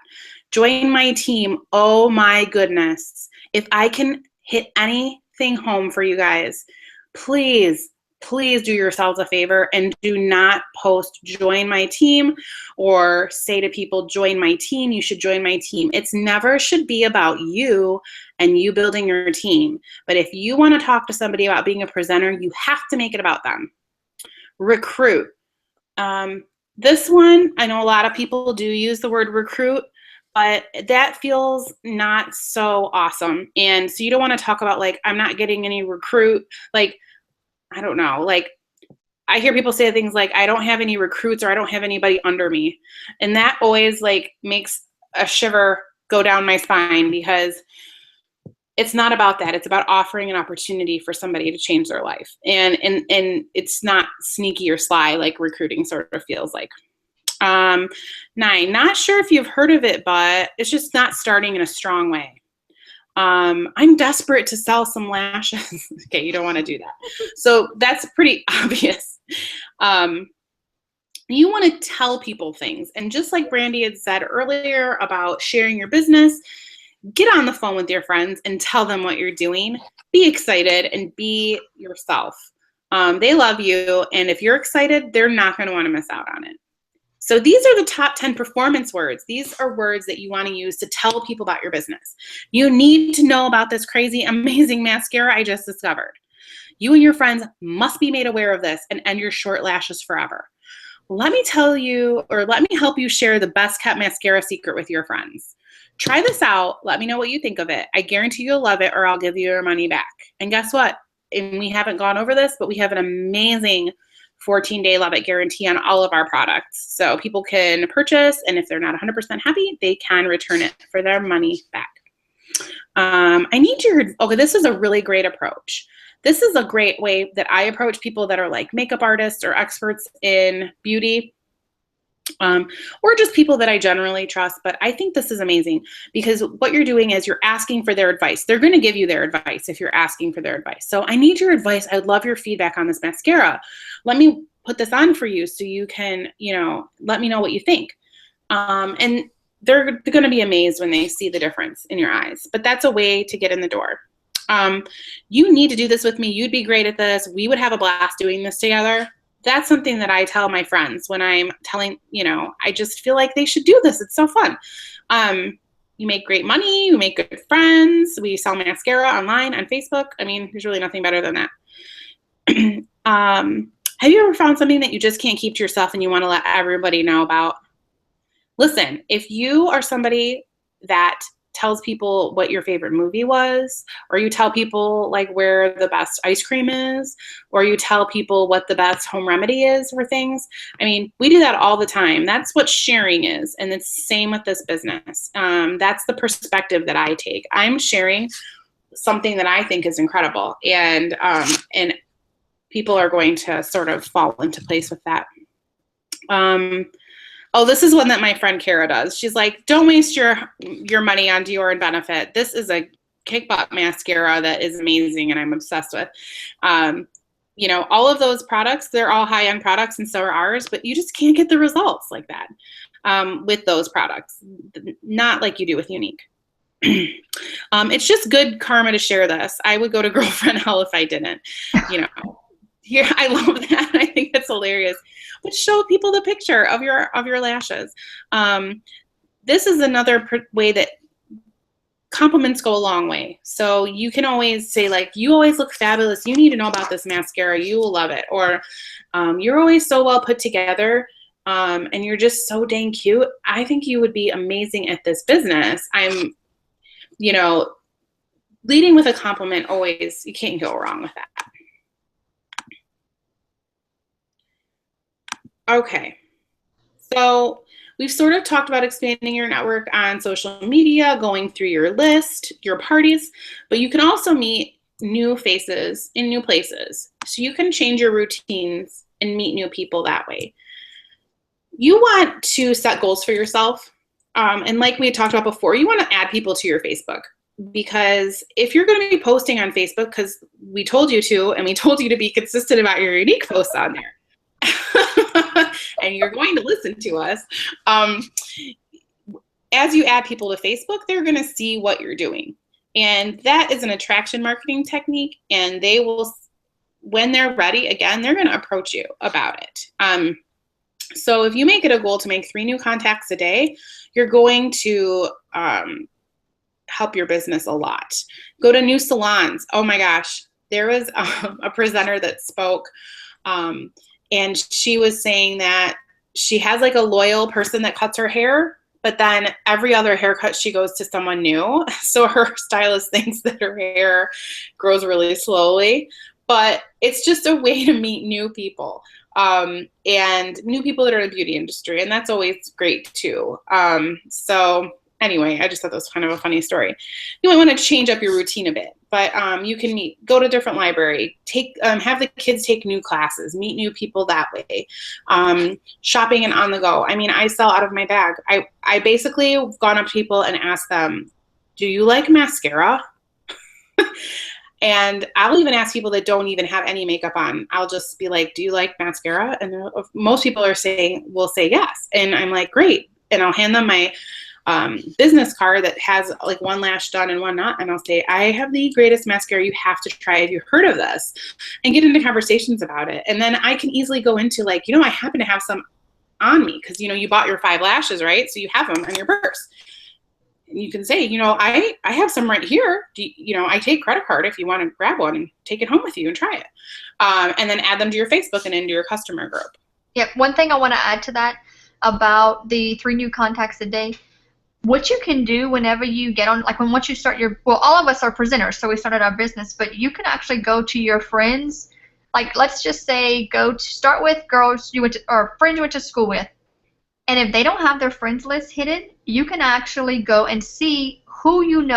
Join my team. Oh my goodness. If I can hit anything home for you guys, please do yourselves a favor and do not post join my team or say to people, join my team, you should join my team. It's never should be about you and you building your team. But if you want to talk to somebody about being a presenter, you have to make it about them. Recruit. This one, I know a lot of people do use the word recruit, but that feels not so awesome. And so you don't want to talk about like, I'm not getting any recruit. Like, I don't know. Like, I hear people say things like, I don't have any recruits or I don't have anybody under me. And that always like makes a shiver go down my spine because it's not about that. It's about offering an opportunity for somebody to change their life. And it's not sneaky or sly like recruiting sort of feels like. 9, not sure if you've heard of it, but it's just not starting in a strong way. I'm desperate to sell some lashes. Okay, you don't want to do that. So that's pretty obvious. You want to tell people things. And just like Brandi had said earlier about sharing your business, get on the phone with your friends and tell them what you're doing. Be excited and be yourself. They love you. And if you're excited, they're not going to want to miss out on it. So these are the top 10 performance words. These are words that you want to use to tell people about your business. You need to know about this crazy, amazing mascara I just discovered. You and your friends must be made aware of this and end your short lashes forever. Let me tell you, or let me help you share the best kept mascara secret with your friends. Try this out. Let me know what you think of it. I guarantee you'll love it or I'll give you your money back. And guess what? And we haven't gone over this, but we have an amazing 14-day love it guarantee on all of our products. So people can purchase, and if they're not 100% happy, they can return it for their money back. Okay, this is a really great approach. This is a great way that I approach people that are like makeup artists or experts in beauty, or just people that I generally trust. But I think this is amazing because what you're doing is you're asking for their advice. They're going to give you their advice if you're asking for their advice. So I need your advice. I would love your feedback on this mascara. Let me put this on for you so you can, let me know what you think. And they're going to be amazed when they see the difference in your eyes. But that's a way to get in the door. You need to do this with me. You'd be great at this. We would have a blast doing this together. That's something that I tell my friends when I'm telling, I just feel like they should do this. It's so fun. You make great money. You make good friends. We sell mascara online on Facebook. I mean, there's really nothing better than that. Have you ever found something that you just can't keep to yourself and you want to let everybody know about? Listen, if you are somebody that tells people what your favorite movie was, or you tell people like where the best ice cream is, or you tell people what the best home remedy is for things. I mean, we do that all the time. That's what sharing is. And it's the same with this business. That's the perspective that I take. I'm sharing something that I think is incredible. And people are going to sort of fall into place with that. Oh, this is one that my friend Kara does. She's like, don't waste your money on Dior and Benefit. This is a kick butt mascara that is amazing and I'm obsessed with. All of those products, they're all high-end products and so are ours, but you just can't get the results like that with those products. Not like you do with Unique. It's just good karma to share this. I would go to girlfriend hell if I didn't, Here, I love that. I think it's hilarious. But show people the picture of your lashes. This is another way that compliments go a long way. So you can always say like, you always look fabulous. You need to know about this mascara. You will love it. Or you're always so well put together. And you're just so dang cute. I think you would be amazing at this business. I'm, leading with a compliment always, you can't go wrong with that. Okay, so we've sort of talked about expanding your network on social media, going through your list, your parties, but you can also meet new faces in new places. So you can change your routines and meet new people that way. You want to set goals for yourself. And like we had talked about before, you want to add people to your Facebook. Because if you're going to be posting on Facebook, because we told you to, and we told you to be consistent about your unique posts on there, and you're going to listen to us, as you add people to Facebook, they're going to see what you're doing. And that is an attraction marketing technique. And they will, when they're ready, again, they're going to approach you about it. So if you make it a goal to make 3 new contacts a day, you're going to help your business a lot. Go to new salons. Oh my gosh, there was a presenter that spoke, and she was saying that she has like a loyal person that cuts her hair, but then every other haircut she goes to someone new. So her stylist thinks that her hair grows really slowly, but it's just a way to meet new people, and new people that are in the beauty industry. And that's always great too. So anyway, I just thought that was kind of a funny story. You might want to change up your routine a bit, but you can go to a different library, have the kids take new classes, meet new people that way. Shopping and on the go. I mean, I sell out of my bag. I basically have gone up to people and asked them, do you like mascara? And I'll even ask people that don't even have any makeup on. I'll just be like, do you like mascara? And most people will say yes. And I'm like, great. And I'll hand them my business card that has like one lash done and one not. And I'll say, I have the greatest mascara. You have to try. Have you heard of this? And get into conversations about it. And then I can easily go into like, I happen to have some on me because, you bought your 5 lashes, right? So you have them on your purse. And you can say, I have some right here. I take credit card if you want to grab one and take it home with you and try it. And then add them to your Facebook and into your customer group. Yep. One thing I want to add to that about the 3 new contacts a day, what you can do whenever you get on, like once you start all of us are presenters, so we started our business, but you can actually go to your friends. Like, let's just say start with girls or friends you went to school with. And if they don't have their friends list hidden, you can actually go and see who you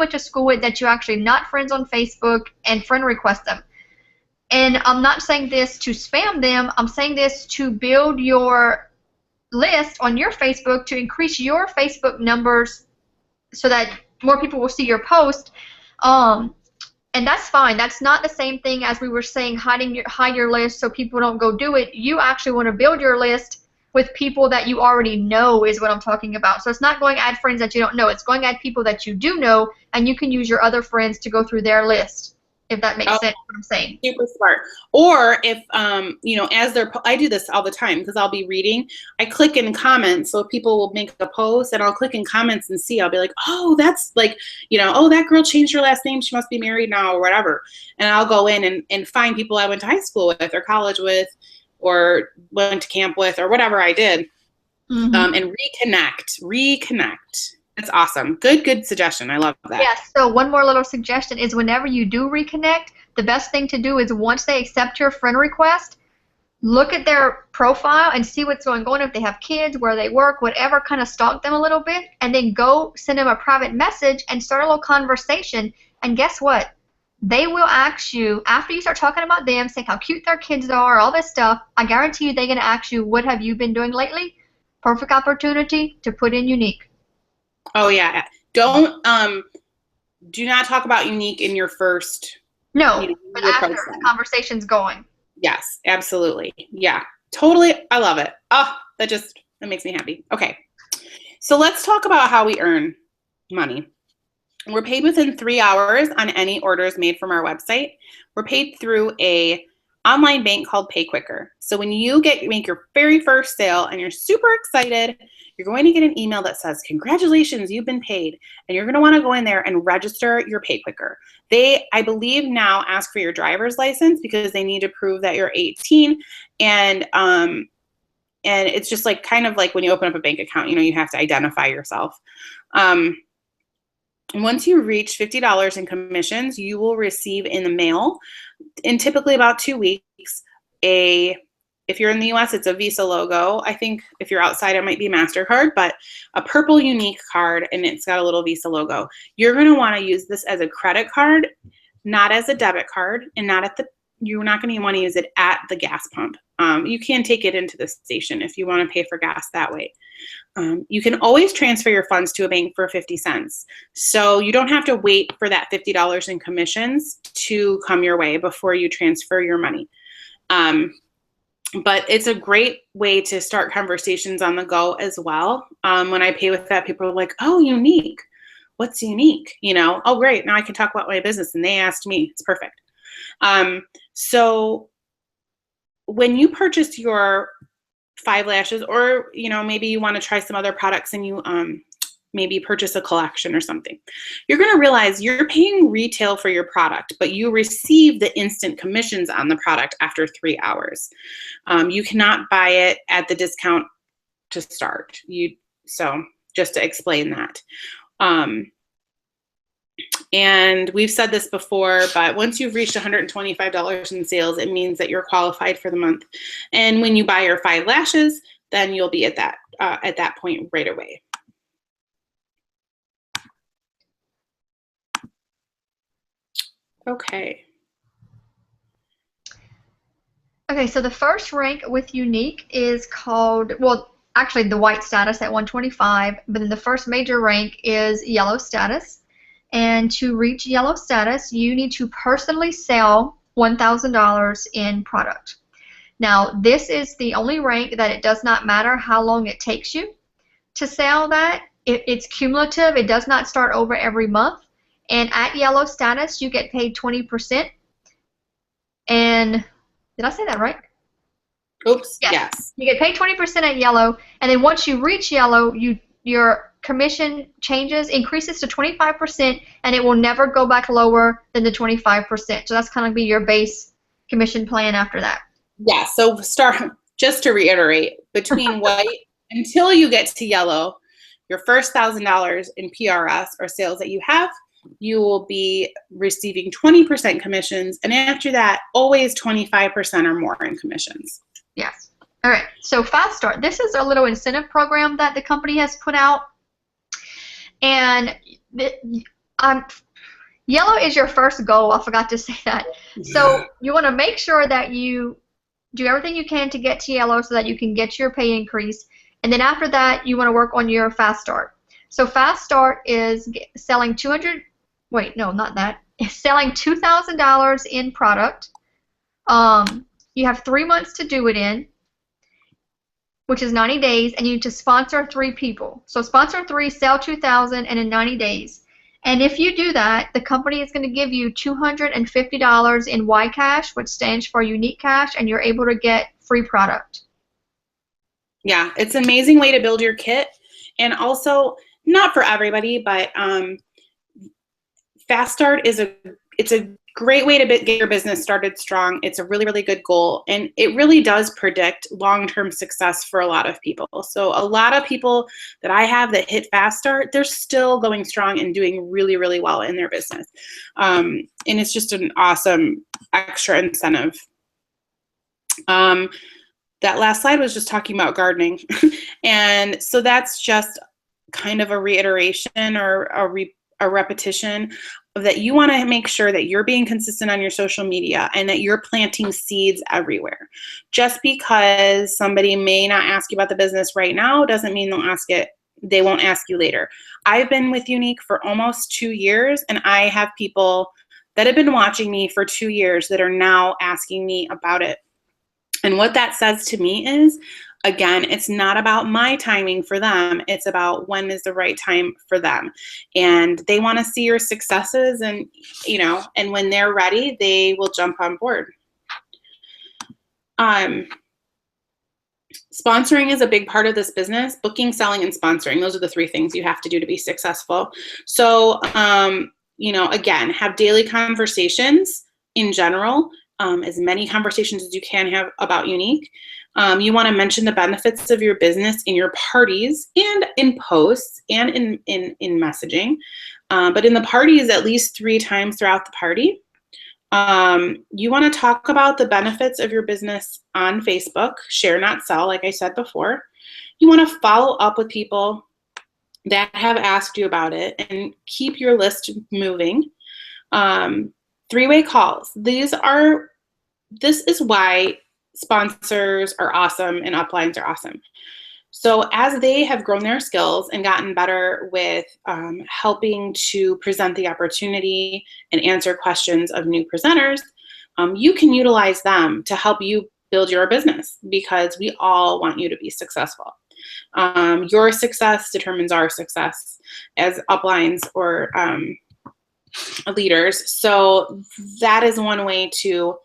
went to school with that you're actually not friends on Facebook, and friend request them. And I'm not saying this to spam them. I'm saying this to build your list on your Facebook, to increase your Facebook numbers so that more people will see your post. And that's fine. That's not the same thing as we were saying, hide your list so people don't go do it. You actually want to build your list with people that you already know is what I'm talking about. So it's not going add friends that you don't know. It's going add people that you do know, and you can use your other friends to go through their list, if that makes sense what I'm saying. Super smart. Or if, I do this all the time because I'll be reading. I click in comments, so people will make a post, and I'll click in comments and see. I'll be like, oh, that's like, oh, that girl changed her last name. She must be married now or whatever. And I'll go in and find people I went to high school with or college with or went to camp with or whatever I did, and reconnect. That's awesome. Good suggestion. I love that. Yeah, so one more little suggestion is whenever you do reconnect, the best thing to do is once they accept your friend request, look at their profile and see what's going on, if they have kids, where they work, whatever, kind of stalk them a little bit, and then go send them a private message and start a little conversation. And guess what? They will ask you, after you start talking about them, saying how cute their kids are, all this stuff, I guarantee you they're going to ask you, what have you been doing lately? Perfect opportunity to put in unique. Oh yeah. Do not talk about unique in your first. No, but after the conversation's going. Yes, absolutely. Yeah, totally. I love it. Oh, that makes me happy. Okay. So let's talk about how we earn money. We're paid within 3 hours on any orders made from our website. We're paid through a online bank called Pay Quicker. So when you make your very first sale and you're super excited, you're going to get an email that says, congratulations, you've been paid. And you're going to want to go in there and register your Pay Quicker. They, I believe, now ask for your driver's license because they need to prove that you're 18. And it's just like kind of like when you open up a bank account, you have to identify yourself. Once you reach $50 in commissions, you will receive in the mail, in typically about 2 weeks, if you're in the US, it's a Visa logo. I think if you're outside, it might be MasterCard, but a purple unique card, and it's got a little Visa logo. You're going to want to use this as a credit card, not as a debit card, and you're not going to want to use it at the gas pump. You can take it into the station if you want to pay for gas that way. You can always transfer your funds to a bank for 50 cents. So you don't have to wait for that $50 in commissions to come your way before you transfer your money. But it's a great way to start conversations on the go as well. When I pay with that, people are like, oh, unique. What's unique? Oh, great. Now I can talk about my business. And they asked me. It's perfect. So when you purchase your 5 lashes, or maybe you want to try some other products and you maybe purchase a collection or something, you're going to realize you're paying retail for your product, but you receive the instant commissions on the product after 3 hours. You cannot buy it at the discount to start. So just to explain that. And we've said this before, but once you've reached $125 in sales, it means that you're qualified for the month. And when you buy your 5 lashes, then you'll be at that point right away. Okay. Okay, so the first rank with Unique is called, well, actually the white status at 125, but then the first major rank is yellow status. And to reach yellow status, you need to personally sell $1,000 in product. Now, this is the only rank that it does not matter how long it takes you to sell that. It's cumulative. It does not start over every month. And at yellow status, you get paid 20%. And did I say that right? Oops, yes. You get paid 20% at yellow, and then once you reach yellow, your commission increases to 25%, and it will never go back lower than the 25%. So that's kind of be your base commission plan after that. Yeah, so just to reiterate, between white until you get to yellow, your first $1,000 in PRS or sales that you have, you will be receiving 20% commissions, and after that, always 25% or more in commissions. Yes. All right. So Fast Start. This is a little incentive program that the company has put out, and yellow is your first goal. I forgot to say that. So you want to make sure that you do everything you can to get to yellow so that you can get your pay increase, and then after that, you want to work on your Fast Start. So Fast Start is selling It's selling $2,000 in product. You have 3 months to do it in, which is 90 days, and you need to sponsor 3 people. So sponsor 3, sell $2,000, and in 90 days. And if you do that, the company is going to give you $250 in Y Cash, which stands for Unique Cash, and you're able to get free product. Yeah, it's an amazing way to build your kit, and also not for everybody, but Fast Start it's a great way to get your business started strong. It's a really, really good goal, and it really does predict long-term success for a lot of people. So a lot of people that I have that hit Fast Start, they're still going strong and doing really, really well in their business. And it's just an awesome extra incentive. That last slide was just talking about gardening. And so that's just kind of a reiteration or a repetition of that you want to make sure that you're being consistent on your social media and that you're planting seeds everywhere. Just because somebody may not ask you about the business right now doesn't mean they won't ask you later. I've been with Unique for almost 2 years, and I have people that have been watching me for 2 years that are now asking me about it. And what that says to me is, again, it's not about my timing for them. It's about when is the right time for them. And they want to see your successes, and, and when they're ready, they will jump on board. Sponsoring is a big part of this business. Booking, selling, and sponsoring. Those are the 3 things you have to do to be successful. So, again, have daily conversations in general. As many conversations as you can have about Unique. You want to mention the benefits of your business in your parties and in posts and in messaging. But in the parties, at least 3 times throughout the party. You want to talk about the benefits of your business on Facebook. Share, not sell, like I said before. You want to follow up with people that have asked you about it and keep your list moving. 3-way calls. This is why sponsors are awesome and uplines are awesome. So as they have grown their skills and gotten better with helping to present the opportunity and answer questions of new presenters, you can utilize them to help you build your business, because we all want you to be successful. Your success determines our success as uplines or leaders. So that is one way to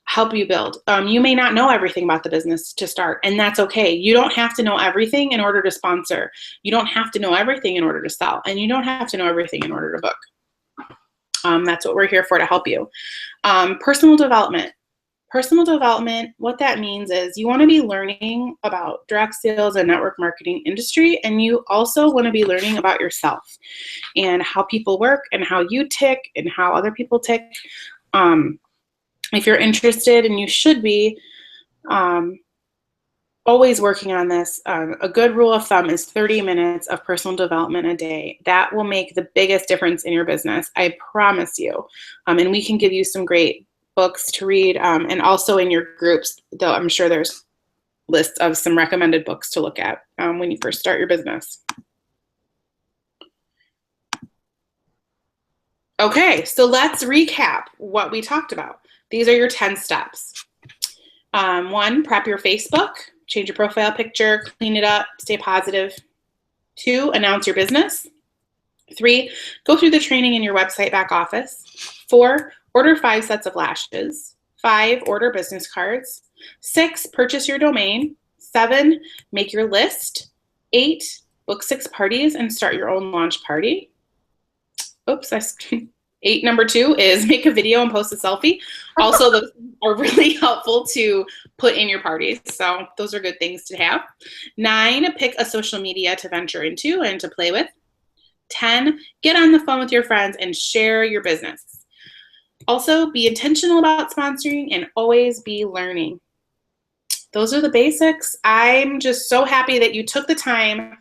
help you build. You may not know everything about the business to start, and that's okay. You don't have to know everything in order to sponsor. You don't have to know everything in order to sell, and you don't have to know everything in order to book. That's what we're here for, to help you. Personal development. Personal development, what that means is you want to be learning about direct sales and network marketing industry, and you also want to be learning about yourself and how people work and how you tick and how other people tick. If you're interested, and you should be, always working on this, a good rule of thumb is 30 minutes of personal development a day. That will make the biggest difference in your business, I promise you. And we can give you some great books to read, and also in your groups, though I'm sure there's lists of some recommended books to look at when you first start your business. Okay, so let's recap what we talked about. These are your 10 steps. 1, prep your Facebook, change your profile picture, clean it up, stay positive. 2, announce your business. 3, go through the training in your website back office. 4, order 5 sets of lashes. 5, order business cards. 6, purchase your domain. 7, make your list. 8, book 6 parties and start your own launch party. Oops, number 2 is make a video and post a selfie. Also, those are really helpful to put in your parties. So those are good things to have. 9, pick a social media to venture into and to play with. 10, get on the phone with your friends and share your business. Also, be intentional about sponsoring and always be learning. Those are the basics. I'm just so happy that you took the time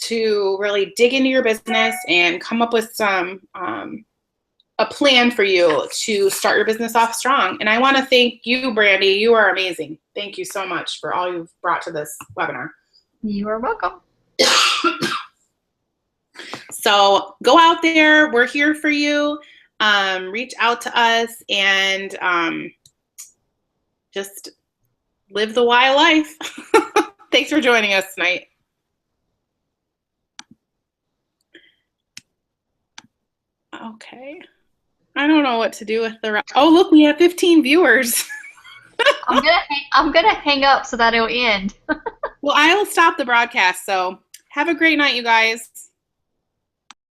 to really dig into your business and come up with some a plan for you to start your business off strong. And I want to thank you, Brandi. You are amazing. Thank you so much for all you've brought to this webinar. You are welcome. So go out there. We're here for you. Reach out to us and just live the wild life. Thanks for joining us tonight. Okay. I don't know what to do with the rest. Oh, look, we have 15 viewers. I'm gonna hang up so that it'll end. Well, I'll stop the broadcast. So have a great night, you guys.